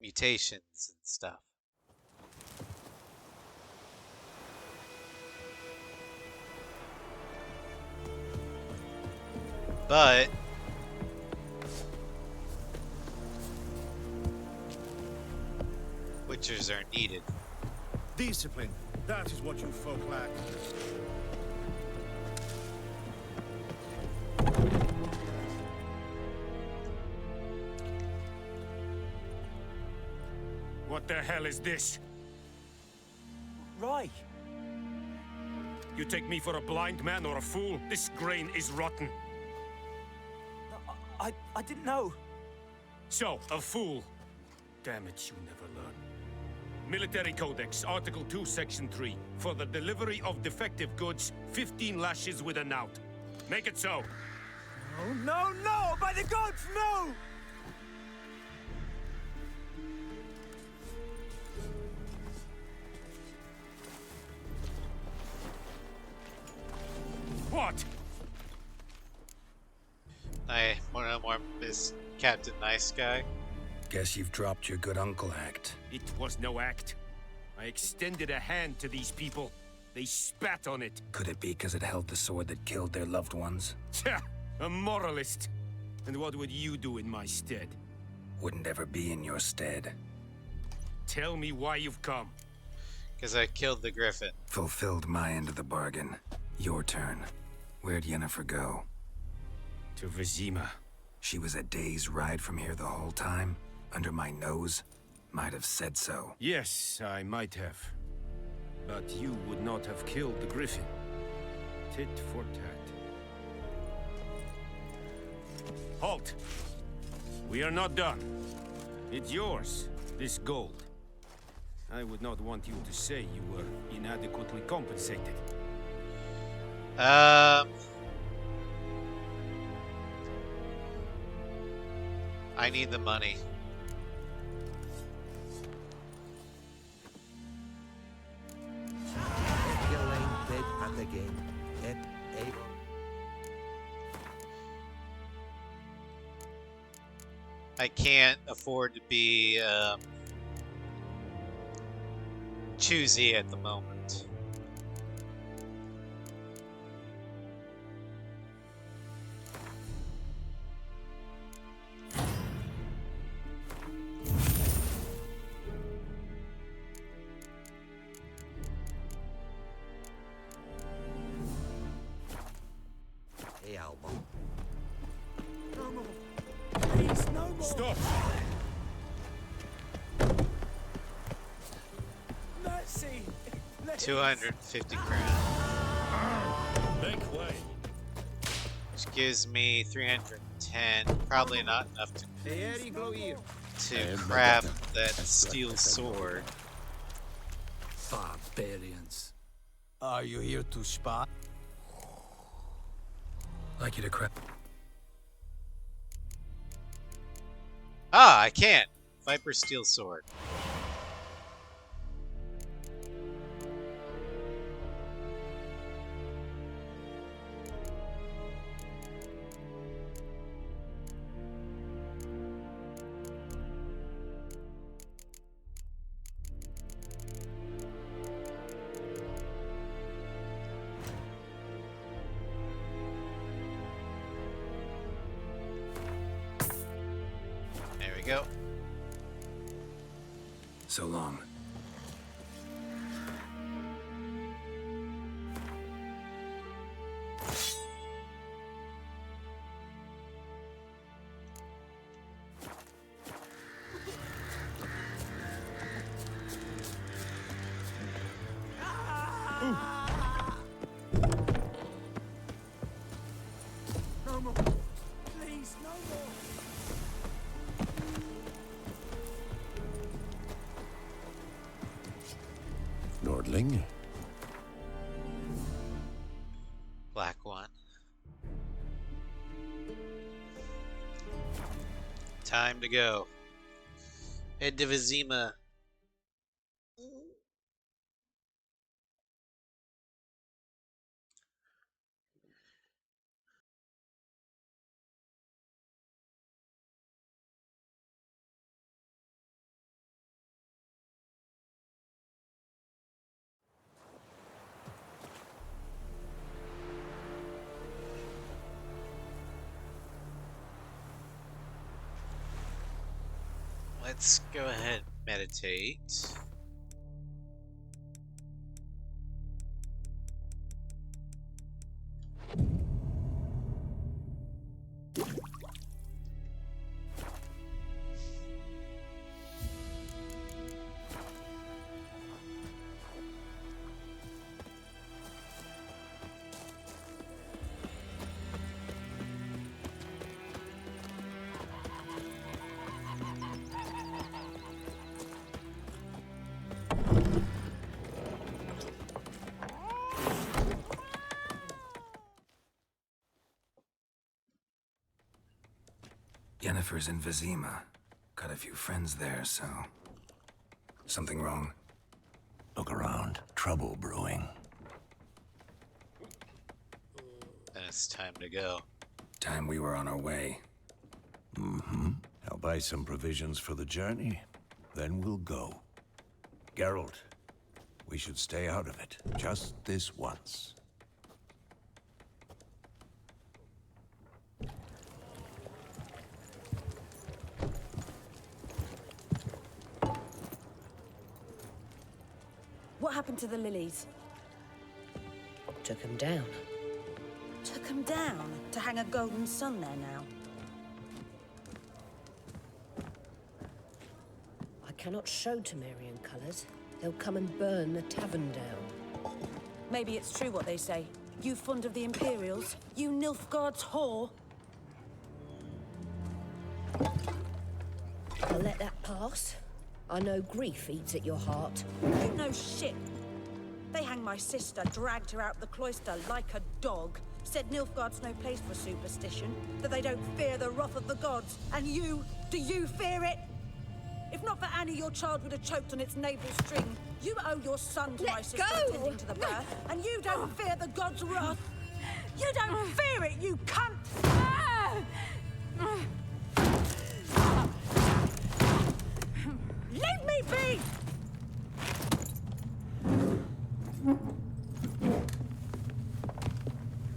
mutations and stuff. But Witchers are needed. Discipline. That is what you folk lack. What the hell is this? Right. You take me for a blind man or a fool? This grain is rotten. I didn't know. So, a fool. Damn it, you never learn. Military Codex, Article 2, Section 3. For the delivery of defective goods, 15 lashes with a knout. Make it so. Oh, no, no! By the gods, no! What? I want to know more is Captain Nice Guy. Guess you've dropped your good uncle act. It was no act. I extended a hand to these people. They spat on it. Could it be because it held the sword that killed their loved ones? Tja, a moralist. And what would you do in my stead? Wouldn't ever be in your stead. Tell me why you've come. Because I killed the Griffin. Fulfilled my end of the bargain. Your turn. Where'd Yennefer go? To Vizima. She was a day's ride from here the whole time? Under my nose? Might have said so. Yes, I might have. But you would not have killed the Griffin. Tit for tat. Halt! We are not done. It's yours. This gold. I would not want you to say you were inadequately compensated. I need the money. I can't afford to be choosy at the moment. Hey, Albo. No more. Please, no more. Stop! Mercy. 250 grand. Make way. Which gives me 310. Probably not enough to craft that steel sword. Barbarians. Are you here to spy? Like you to craft. Ah, I can. Viper steel sword. There we go. So long. No more. Please, no more. Nordling? Black one. Time to go. Head to Vizima. Let's go ahead and meditate. Yennefer's in Vizima. Got a few friends there, so... Something wrong? Look around. Trouble brewing. Then it's time to go. Time we were on our way. Mm-hmm. I'll buy some provisions for the journey. Then we'll go. Geralt, we should stay out of it. Just this once. What happened to the lilies? Took him down. Took them down to hang a golden sun there now. I cannot show Temerian colours. They'll come and burn the tavern down. Maybe it's true what they say. You fond of the Imperials? You Nilfgaard's whore? I'll let that pass. I know grief eats at your heart. You know shit. They hanged my sister, dragged her out the cloister like a dog. Said Nilfgaard's no place for superstition, that they don't fear the wrath of the gods. And you, do you fear it? If not for Annie, your child would have choked on its navel string. You owe your son to my sister attending to the birth, and you don't fear the gods' wrath. You don't fear it, you cunt! Leave me be!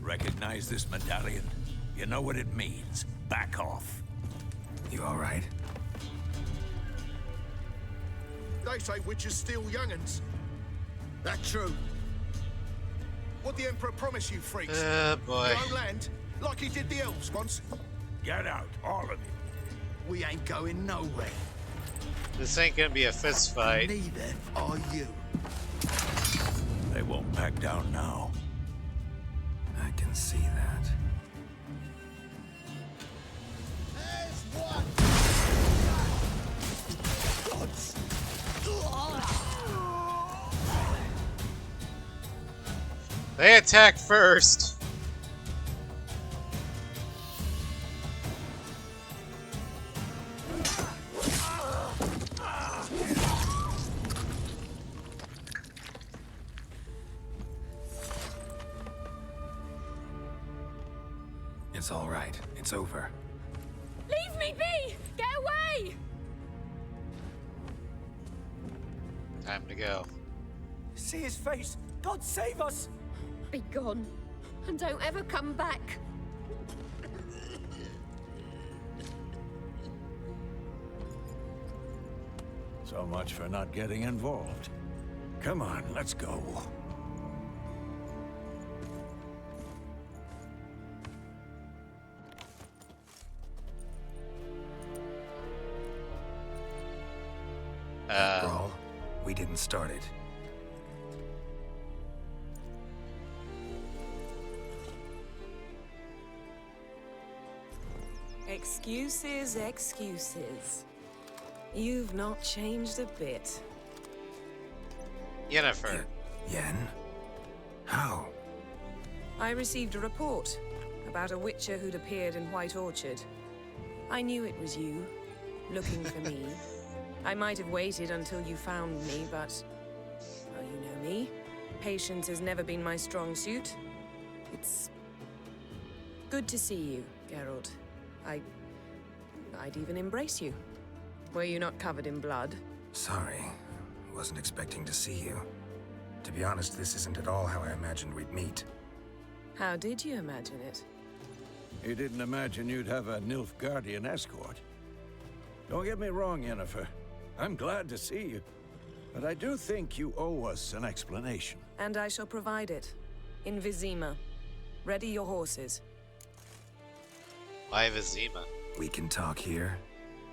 Recognize this medallion? You know what it means. Back off. You all right? They say witches steal young'uns. That true. What the Emperor promised you, freaks? Boy. Your own land, like he did the elves once. Get out, all of you. We ain't going nowhere. This ain't gonna be a fist fight. Neither are you. They won't back down now. I can see that. There's one. Gods. They attack first. It's all right. It's over. Leave me be! Get away! Time to go. See his face. God save us! Be gone. And don't ever come back. So much for not getting involved. Come on, let's go. After all, we didn't start it. Excuses, excuses. You've not changed a bit. Yennefer. Yen? How? I received a report about a witcher who'd appeared in White Orchard. I knew it was you, looking for me. I might have waited until you found me, but... well, you know me. Patience has never been my strong suit. It's... good to see you, Geralt. I'd even embrace you. Were you not covered in blood? Sorry. Wasn't expecting to see you. To be honest, this isn't at all how I imagined we'd meet. How did you imagine it? You didn't imagine you'd have a Nilfgaardian escort. Don't get me wrong, Yennefer. I'm glad to see you. But I do think you owe us an explanation. And I shall provide it. In Vizima. Ready your horses. Why Vizima? We can talk here.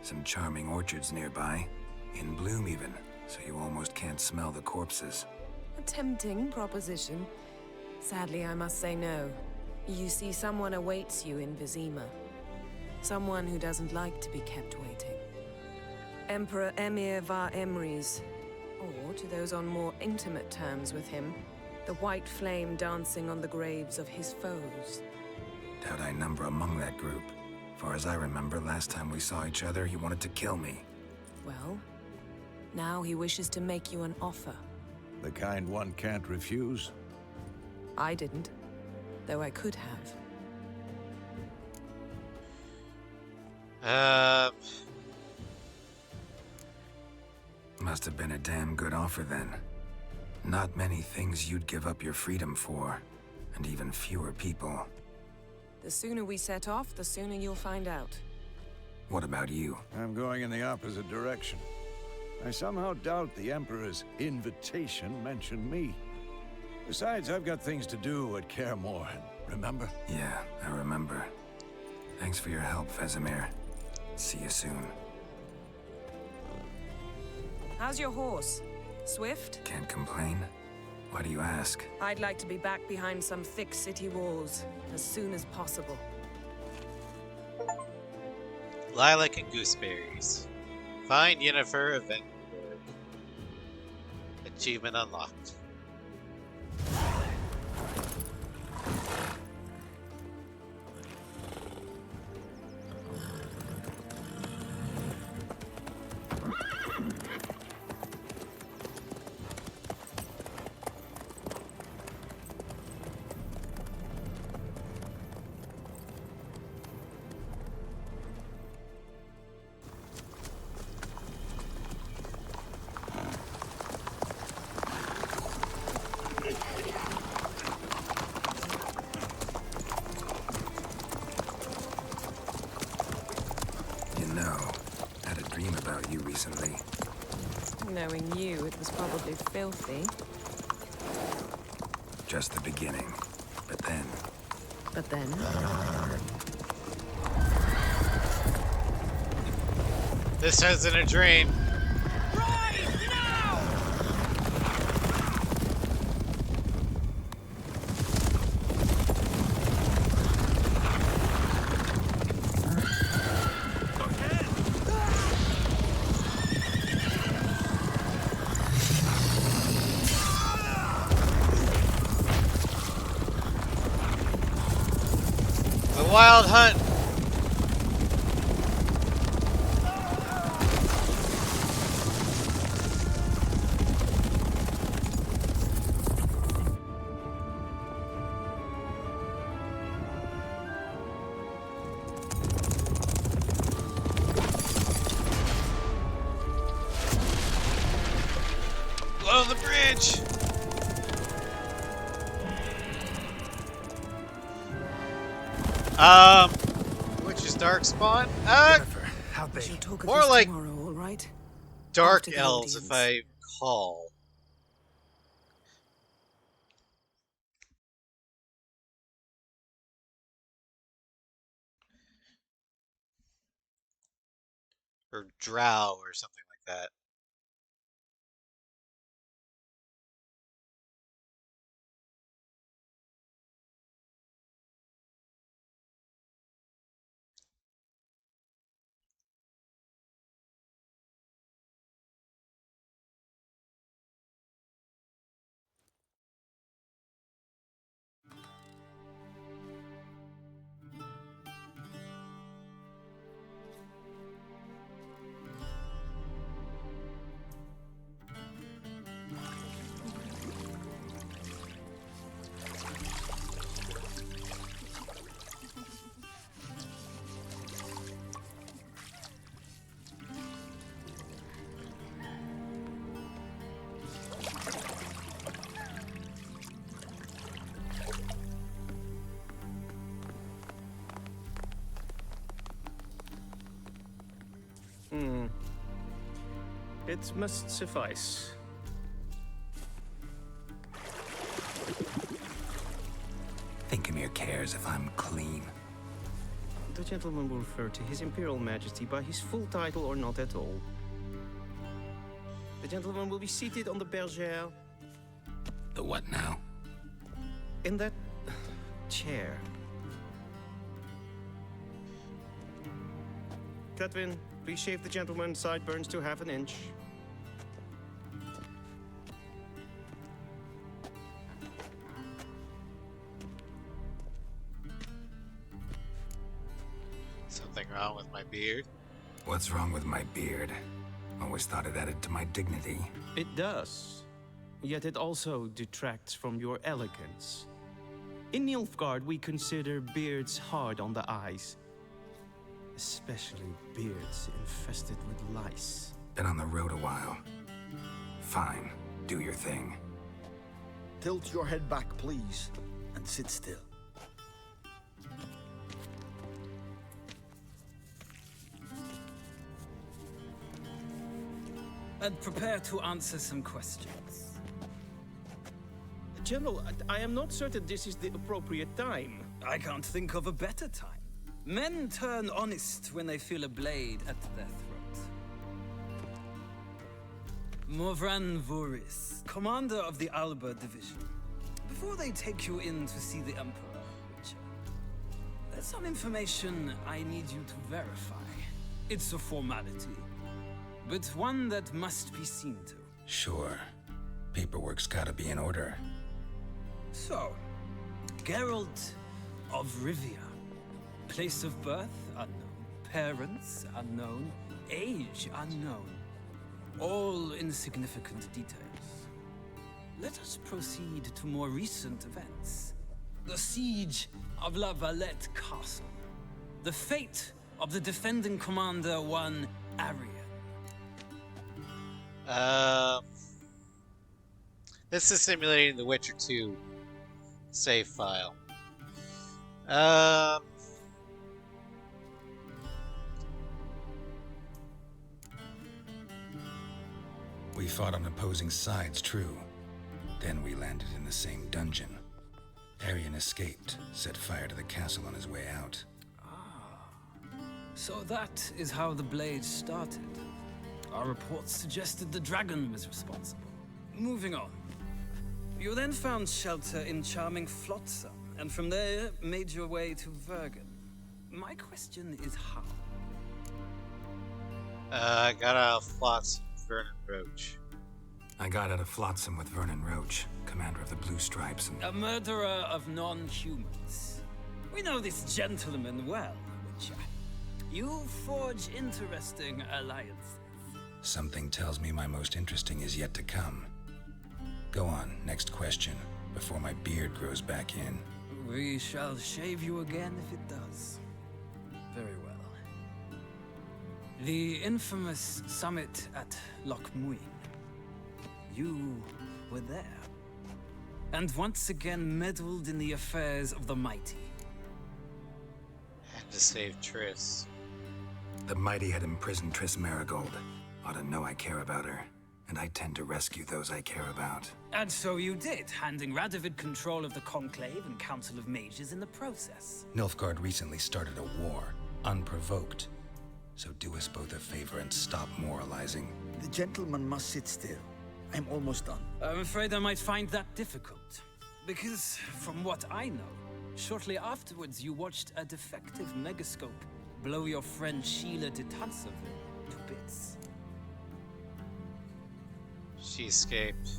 Some charming orchards nearby. In bloom even, so you almost can't smell the corpses. A tempting proposition. Sadly, I must say no. You see, someone awaits you in Vizima. Someone who doesn't like to be kept waiting. Emperor Emir var Emreis. Or, to those on more intimate terms with him, the white flame dancing on the graves of his foes. Doubt I number among that group. Far as I remember, last time we saw each other, he wanted to kill me. Well, now he wishes to make you an offer. The kind one can't refuse? I didn't, though I could have. Must have been a damn good offer then. Not many things you'd give up your freedom for, and even fewer people. The sooner we set off, the sooner you'll find out. What about you? I'm going in the opposite direction. I somehow doubt the Emperor's invitation mentioned me. Besides, I've got things to do at Kaer Morhen, remember? Yeah, I remember. Thanks for your help, Vesemir. See you soon. How's your horse? Swift? Can't complain. Why do you ask? I'd like to be back behind some thick city walls as soon as possible. Lilac and gooseberries. Find Yennefer Achievement unlocked. Recently. Knowing you, it was probably filthy. Just the beginning. But then... But then? This isn't a dream. Wild hunt. Blow the bridge. Which is Darkspawn? Jennifer, how big? More like tomorrow, all right? Dark After the Elves, if audience. I recall. Or Drow, or something like that. It must suffice. Thinkamere cares if I'm clean. The gentleman will refer to His Imperial Majesty by his full title or not at all. The gentleman will be seated on the bergère. The what now? In that chair. Cletwin, please shave the gentleman's sideburns to half an inch. Something wrong with my beard? What's wrong with my beard? Always thought it added to my dignity. It does. Yet it also detracts from your elegance. In Nilfgaard, we consider beards hard on the eyes. Especially beards infested with lice. Been on the road a while. Fine, do your thing. Tilt your head back, please, and sit still. And prepare to answer some questions. General, I am not certain this is the appropriate time. I can't think of a better time. Men turn honest when they feel a blade at their throat. Morvran Voorhis, commander of the Alba Division. Before they take you in to see the Emperor, Witcher, there's some information I need you to verify. It's a formality, but one that must be seen to. Sure. Paperwork's gotta be in order. So, Geralt of Rivia. Place of birth unknown. Parents unknown. Age unknown. All insignificant details. Let us proceed to more recent events. The siege of La Valette Castle. The fate of the defending commander, one Arian. This is simulating the Witcher 2 save file. We fought on opposing sides, true. Then we landed in the same dungeon. Arian escaped, set fire to the castle on his way out. So that is how the Blade started. Our reports suggested the dragon was responsible. Moving on. You then found shelter in charming Flotsam, and from there made your way to Vergen. My question is how? I got out of Flotsam with Vernon Roach. I got out of Flotsam with Vernon Roach, commander of the Blue Stripes, and... A murderer of non-humans. We know this gentleman well, Witcher. You forge interesting alliances. Something tells me my most interesting is yet to come. Go on, next question, before my beard grows back in. We shall shave you again if it does. Very well. The infamous summit at Loch Muin. You were there. And once again meddled in the affairs of the mighty. Had to save Triss. The mighty had imprisoned Triss Marigold. Ought to know I care about her. And I tend to rescue those I care about. And so you did, handing Radovid control of the Conclave and Council of Mages in the process. Nilfgaard recently started a war, unprovoked. So do us both a favor and stop moralizing. The gentleman must sit still. I'm almost done. I'm afraid I might find that difficult. Because, from what I know, shortly afterwards you watched a defective megascope blow your friend Sheila de Tansarville to bits. She escaped.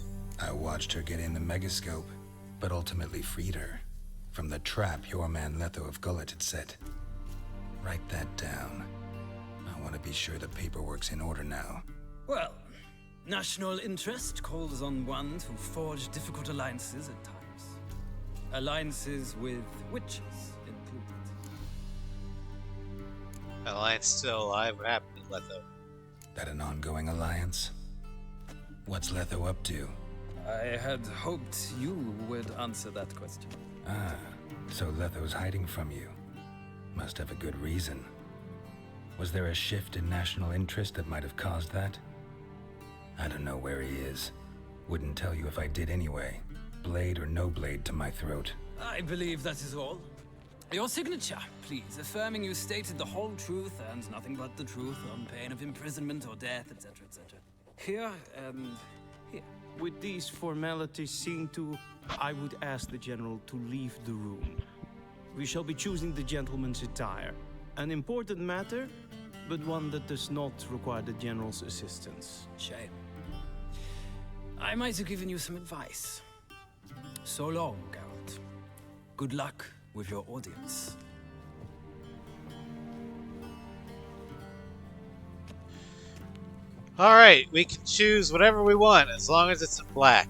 I watched her get in the megascope, but ultimately freed her from the trap your man Letho of Gullet had set. Write that down. I want to be sure the paperwork's in order now. Well, national interest calls on one to forge difficult alliances at times. Alliances with witches included. Alliance still alive? What happened to Letho? That an ongoing alliance? What's Letho up to? I had hoped you would answer that question. Ah, so Letho's hiding from you. Must have a good reason. Was there a shift in national interest that might have caused that? I don't know where he is. Wouldn't tell you if I did anyway. Blade or no blade to my throat. I believe that is all. Your signature, please, affirming you stated the whole truth and nothing but the truth on pain of imprisonment or death, etc., etc. Here and here. With these formalities seen to, I would ask the General to leave the room. We shall be choosing the gentleman's attire. An important matter, but one that does not require the General's assistance. Shame. I might have given you some advice. So long, Geralt. Good luck with your audience. Alright, we can choose whatever we want as long as it's in black.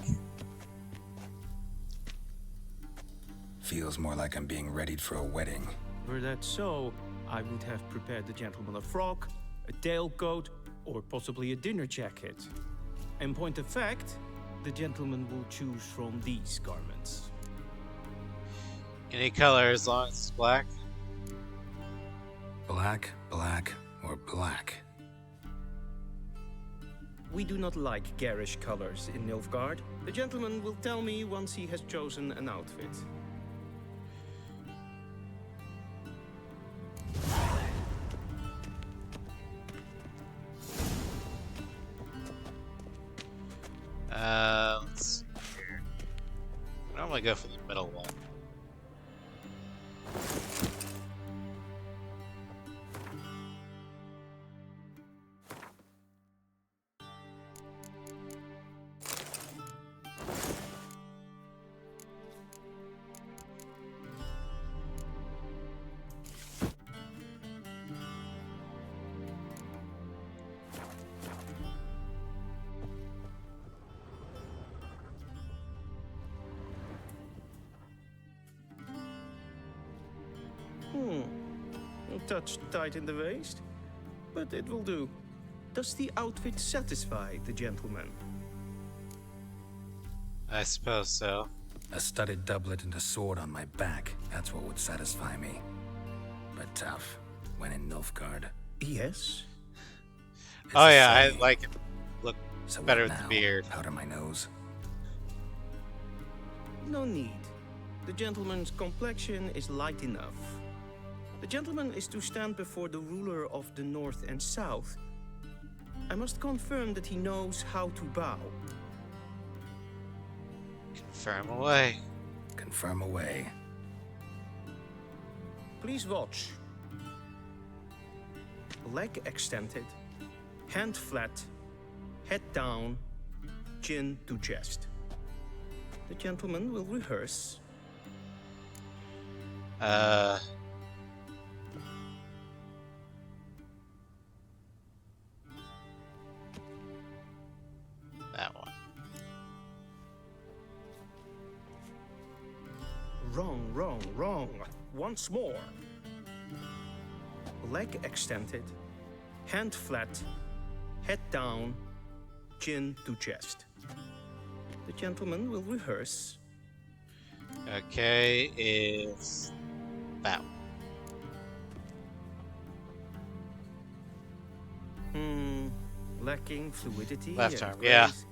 Feels more like I'm being readied for a wedding. Were that so, I would have prepared the gentleman a frock, a tailcoat, or possibly a dinner jacket. In point of fact, the gentleman will choose from these garments. Any color as long as it's black? Black, black, or black? We do not like garish colors in Nilfgaard. The gentleman will tell me once he has chosen an outfit. Let's see here. I normally go for the middle one. touch tight in the waist, but it will do. Does the outfit satisfy the gentleman? I suppose so. A studded doublet and a sword on my back, that's what would satisfy me. But tough, when in Nilfgaard. Yes. Oh yeah, I like it. Look So better what with the now? beard. Powder my nose. No need. The gentleman's complexion is light enough. The gentleman is to stand before the ruler of the North and South. I must confirm that he knows how to bow. Confirm away. Confirm away. Please watch. Leg extended, hand flat, head down, chin to chest. The gentleman will rehearse. That one. Wrong. Once more. Leg extended, hand flat, head down, chin to chest. The gentleman will rehearse. Okay, is that one. Lacking fluidity. Left and arm, yeah. grace.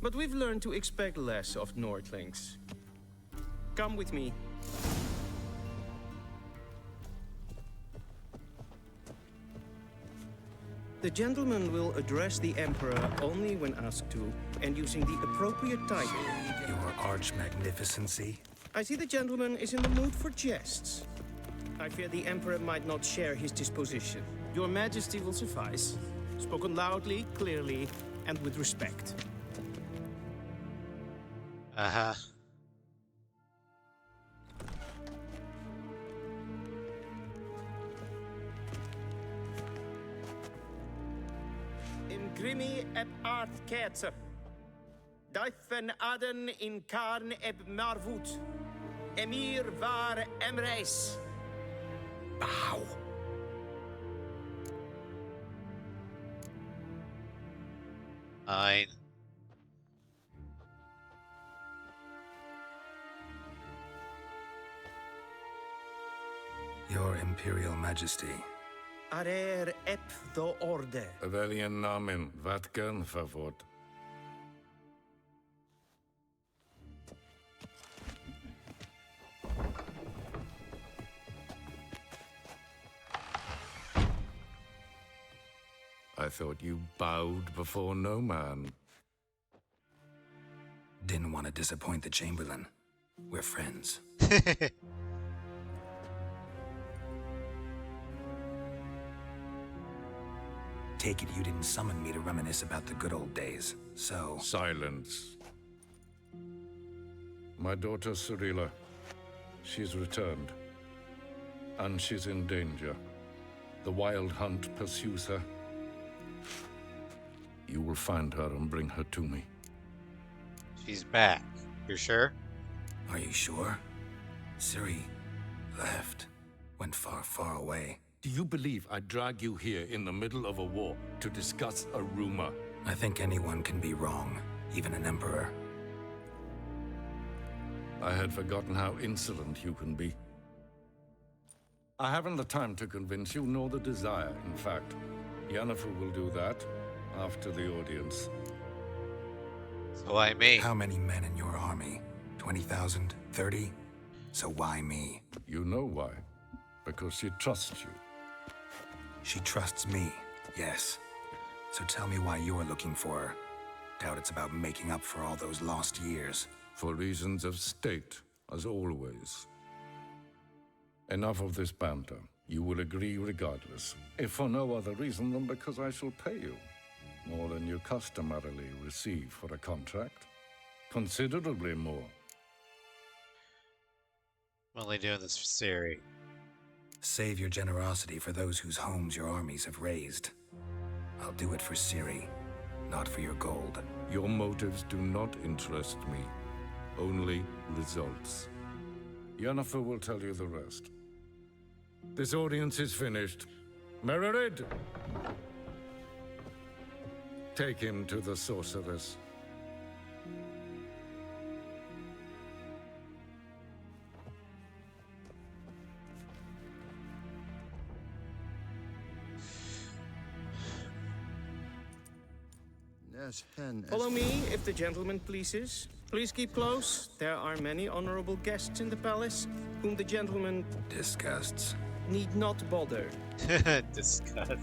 But we've learned to expect less of Nordlings. Come with me. The gentleman will address the Emperor only when asked to, and using the appropriate title. Your arch magnificency. I see the gentleman is in the mood for jests. I fear the Emperor might not share his disposition. Your Majesty will suffice. Spoken loudly, clearly, and with respect. Uh-huh. In grimi eb art ketzer. Duifen aden in karn eb marvoet. Emir var emreis. Bow. Fine. Your Imperial Majesty. Arer eb the orde. Weljen namen, wat kan favort? I thought you bowed before no man. Didn't want to disappoint the Chamberlain. We're friends. Take it you didn't summon me to reminisce about the good old days, so... Silence. My daughter Cirilla, she's returned. And she's in danger. The Wild Hunt pursues her. You will find her and bring her to me. She's back. You're sure? Are you sure? Ciri left. Went far, far away. Do you believe I'd drag you here in the middle of a war to discuss a rumor? I think anyone can be wrong, even an emperor. I had forgotten how insolent you can be. I haven't the time to convince you, nor the desire, in fact. Yennefer will do that after the audience. So why me? How many men in your army? 20,000? 30? So why me? You know why. Because she trusts you. She trusts me, yes. So tell me why you're looking for her. Doubt it's about making up for all those lost years. For reasons of state, as always. Enough of this banter. You will agree regardless, if for no other reason than because I shall pay you. More than you customarily receive for a contract. Considerably more. I'm only doing this for Ciri. Save your generosity for those whose homes your armies have razed. I'll do it for Ciri, not for your gold. Your motives do not interest me. Only results. Yennefer will tell you the rest. This audience is finished. Mererid! Take him to the sorceress. Follow me, if the gentleman pleases. Please keep close. There are many honorable guests in the palace, whom the gentleman disgusts. Need not bother. Disgust.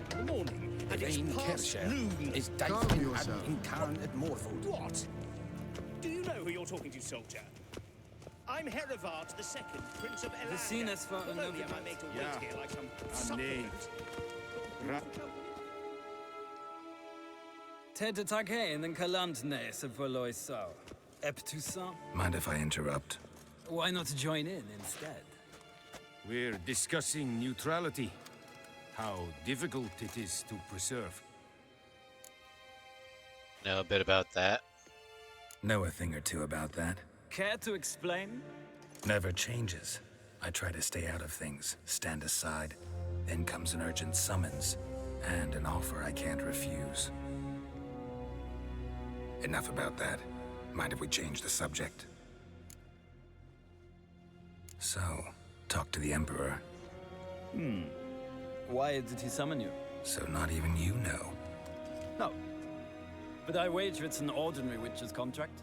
Good morning. And it's past noon. Is Calm David yourself. incarnate at Morford? What? Do you know who you're talking to, soldier? I'm Herivard II, Prince of Elander. seen for Not only am I made to wait here like some supplement. Ted Take and Kalandne se Voloisau. Eptusan. Mind if I interrupt? Why not join in instead? We're discussing neutrality. How difficult it is to preserve. Know a bit about that. Know a thing or two about that. Care to explain? Never changes. I try to stay out of things, stand aside. Then comes an urgent summons, and an offer I can't refuse. Enough about that. Mind if we change the subject? So, talk to the Emperor. Why did he summon you? So not even you know. No. But I wager it's an ordinary witcher's contract.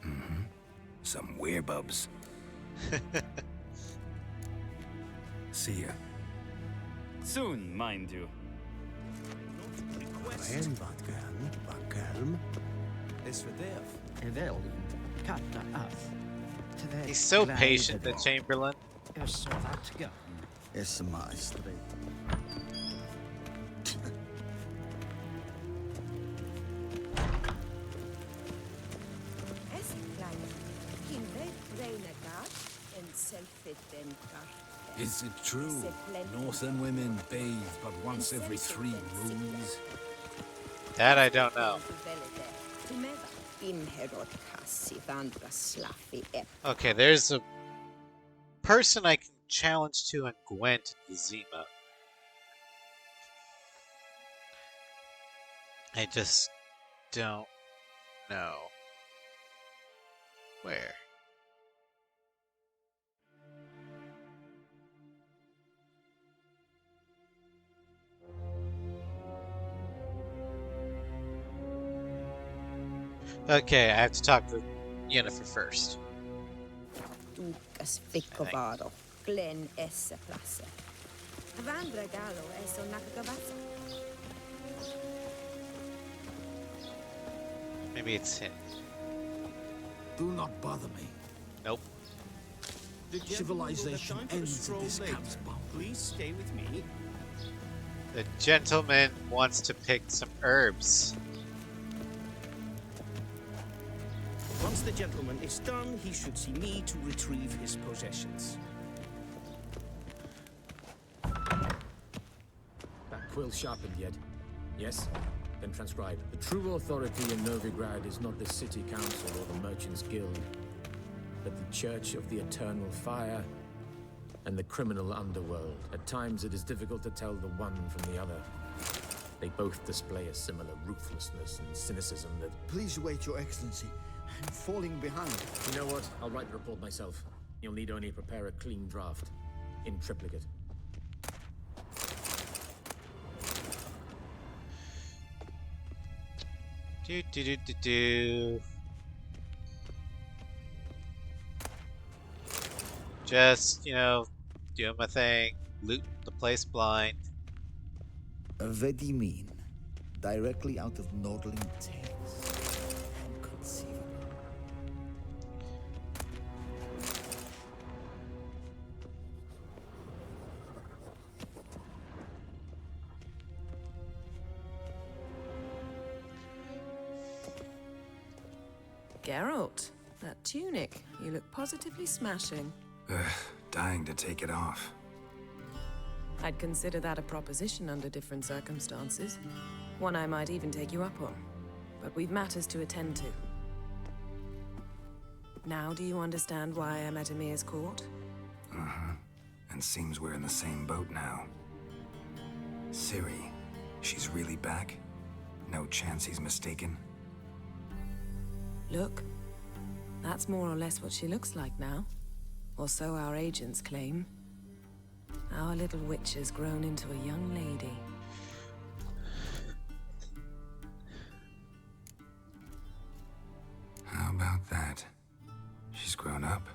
Mm-hmm. Some werebubs. See ya. Soon, mind you. He's so patient, the Chamberlain. Is it true? Northern women bathe but once every 3 moons? That I don't know. Okay, there's a person I can challenge to in Gwent in Vizima. I just don't know where. Okay, I have to talk to Yennefer first. Dukas Ficovaro, Glen esse place. Vandra Gallo es on Nakagavasa. Maybe it's him. Do not bother me. Nope. Civilization ends in this camp's bomb. Please stay with me. The gentleman wants to pick some herbs. Once the gentleman is done, he should see me to retrieve his possessions. That quill sharpened yet? Yes? Then transcribe. The true authority in Novigrad is not the city council or the merchants' guild, but the Church of the Eternal Fire and the criminal underworld. At times it is difficult to tell the one from the other. They both display a similar ruthlessness and cynicism that... Please wait, Your Excellency. I'm falling behind. You know what? I'll write the report myself. You'll need only prepare a clean draft. In triplicate. Do. Just, you know, doing my thing, looting the place blind. Vedimin, directly out of Nordling tales. Inconceivable. Geralt, that tunic. You look positively smashing. Dying to take it off. I'd consider that a proposition under different circumstances. One I might even take you up on. But we've matters to attend to. Now do you understand why I'm at Emir's court? Uh-huh. And seems we're in the same boat now. Ciri, she's really back? No chance he's mistaken? Look, that's more or less what she looks like now. Or so our agents claim. Our little witch has grown into a young lady. How about that? She's grown up?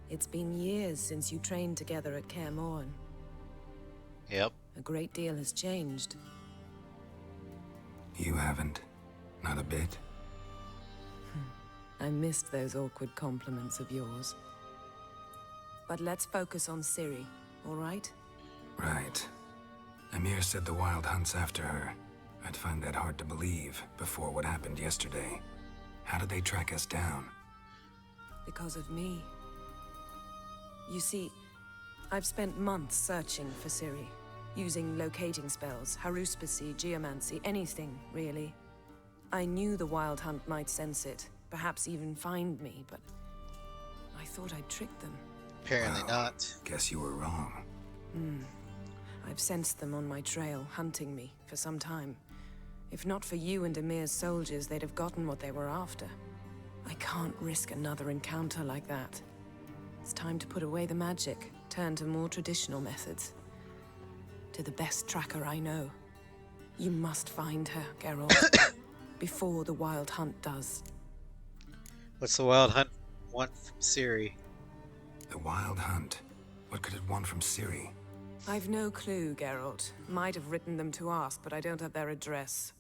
It's been years since you trained together at Kaer Morhen. Yep. A great deal has changed. You haven't. Not a bit. I missed those awkward compliments of yours. But let's focus on Ciri, all right? Right. Emir said the Wild Hunt's after her. I'd find that hard to believe before what happened yesterday. How did they track us down? Because of me. You see, I've spent months searching for Ciri, using locating spells, haruspicy, geomancy, anything, really. I knew the Wild Hunt might sense it, perhaps even find me, but I thought I'd tricked them. Apparently not. Guess you were wrong. I've sensed them on my trail, hunting me, for some time. If not for you and Emir's soldiers, they'd have gotten what they were after. I can't risk another encounter like that. It's time to put away the magic, turn to more traditional methods. To the best tracker I know. You must find her, Geralt. Before the Wild Hunt does. What's the Wild Hunt want from Ciri? The Wild Hunt? What could it want from Ciri? I've no clue, Geralt. Might have written them to ask, but I don't have their address.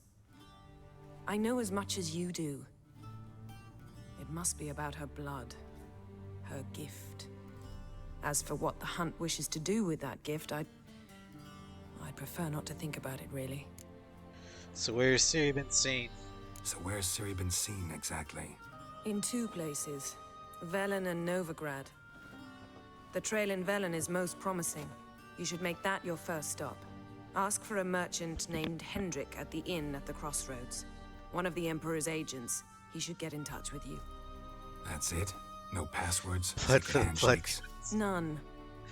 I know as much as you do. It must be about her blood. Her gift. As for what the Hunt wishes to do with that gift, I'd prefer not to think about it, really. So where's Ciri been seen? So where's Ciri been seen, exactly? In two places. Velen and Novigrad. The trail in Velen is most promising. You should make that your first stop. Ask for a merchant named Hendrik at the inn at the crossroads. One of the Emperor's agents. He should get in touch with you. That's it? No passwords? What secret handshakes? None.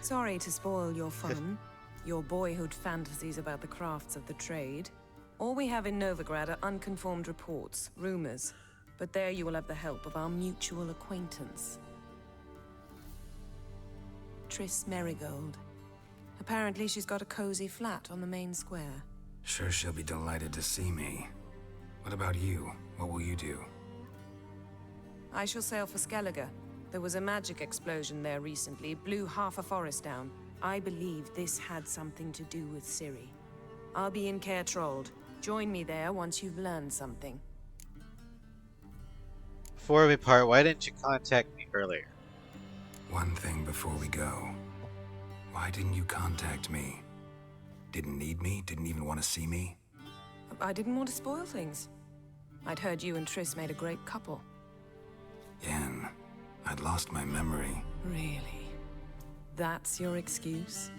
Sorry to spoil your fun. Your boyhood fantasies about the crafts of the trade. All we have in Novigrad are unconfirmed reports, rumors. But there you will have the help of our mutual acquaintance. Triss Merigold. Apparently she's got a cozy flat on the main square. Sure she'll be delighted to see me. What about you? What will you do? I shall sail for Skellige. There was a magic explosion there recently, blew half a forest down. I believe this had something to do with Ciri. I'll be in Caer Trolde. Join me there once you've learned something. Before we part, why didn't you contact me earlier? One thing before we go. Why didn't you contact me? Didn't need me? Didn't even want to see me? I didn't want to spoil things. I'd heard you and Triss made a great couple. Yen, I'd lost my memory. Really? That's your excuse?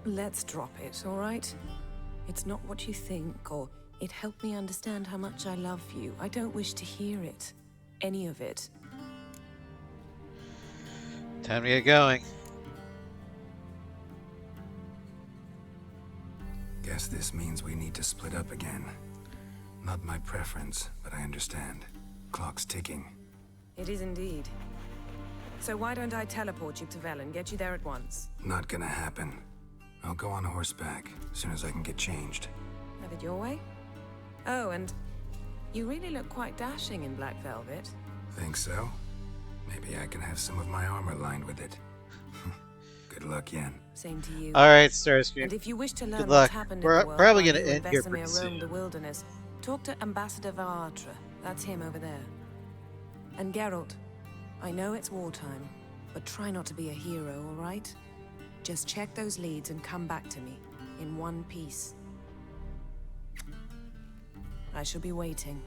Let's drop it, all right? It's not what you think, or it helped me understand how much I love you. I don't wish to hear it. Any of it. Time to get going. Guess this means we need to split up again. Not my preference, but I understand. Clock's ticking. It is indeed. So why don't I teleport you to Velen, get you there at once? Not gonna happen. I'll go on horseback, as soon as I can get changed. Have it your way? Oh, and you really look quite dashing in black velvet. Think so? Maybe I can have some of my armor lined with it. Good luck, Yen. Same to you. Alright, Starscream. And if you wish to learn Good what's luck. happened We're in the world probably while gonna you end and here Vesemir pretty roam soon. the wilderness, talk to Ambassador Varatra. That's him over there. And Geralt, I know it's wartime, but try not to be a hero, all right? Just check those leads and come back to me, in one piece. I shall be waiting.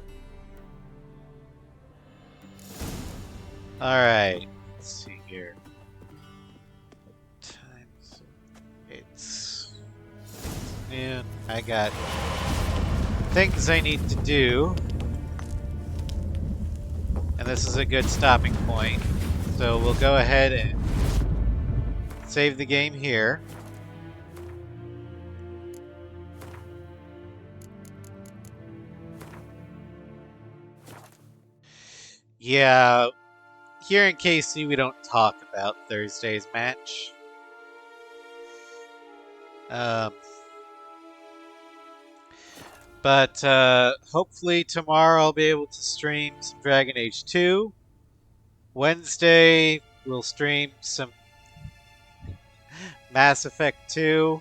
Alright, let's see here. Times it's noon. I got things I need to do. And this is a good stopping point. So we'll go ahead and save the game here. Yeah, here in KC we don't talk about Thursday's match. But hopefully tomorrow I'll be able to stream some Dragon Age 2. Wednesday we'll stream some Mass Effect 2.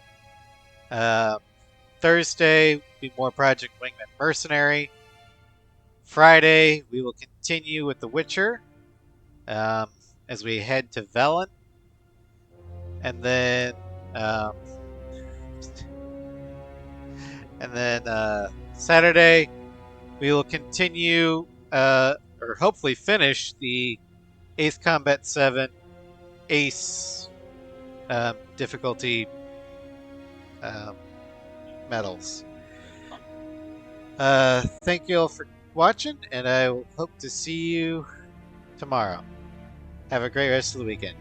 Thursday will be more Project Wingman Mercenary. Friday we will continue with The Witcher as we head to Velen. And then Saturday, we will continue, or hopefully finish, the Ace Combat 7 Ace difficulty medals. Thank you all for watching, and I will hope to see you tomorrow. Have a great rest of the weekend.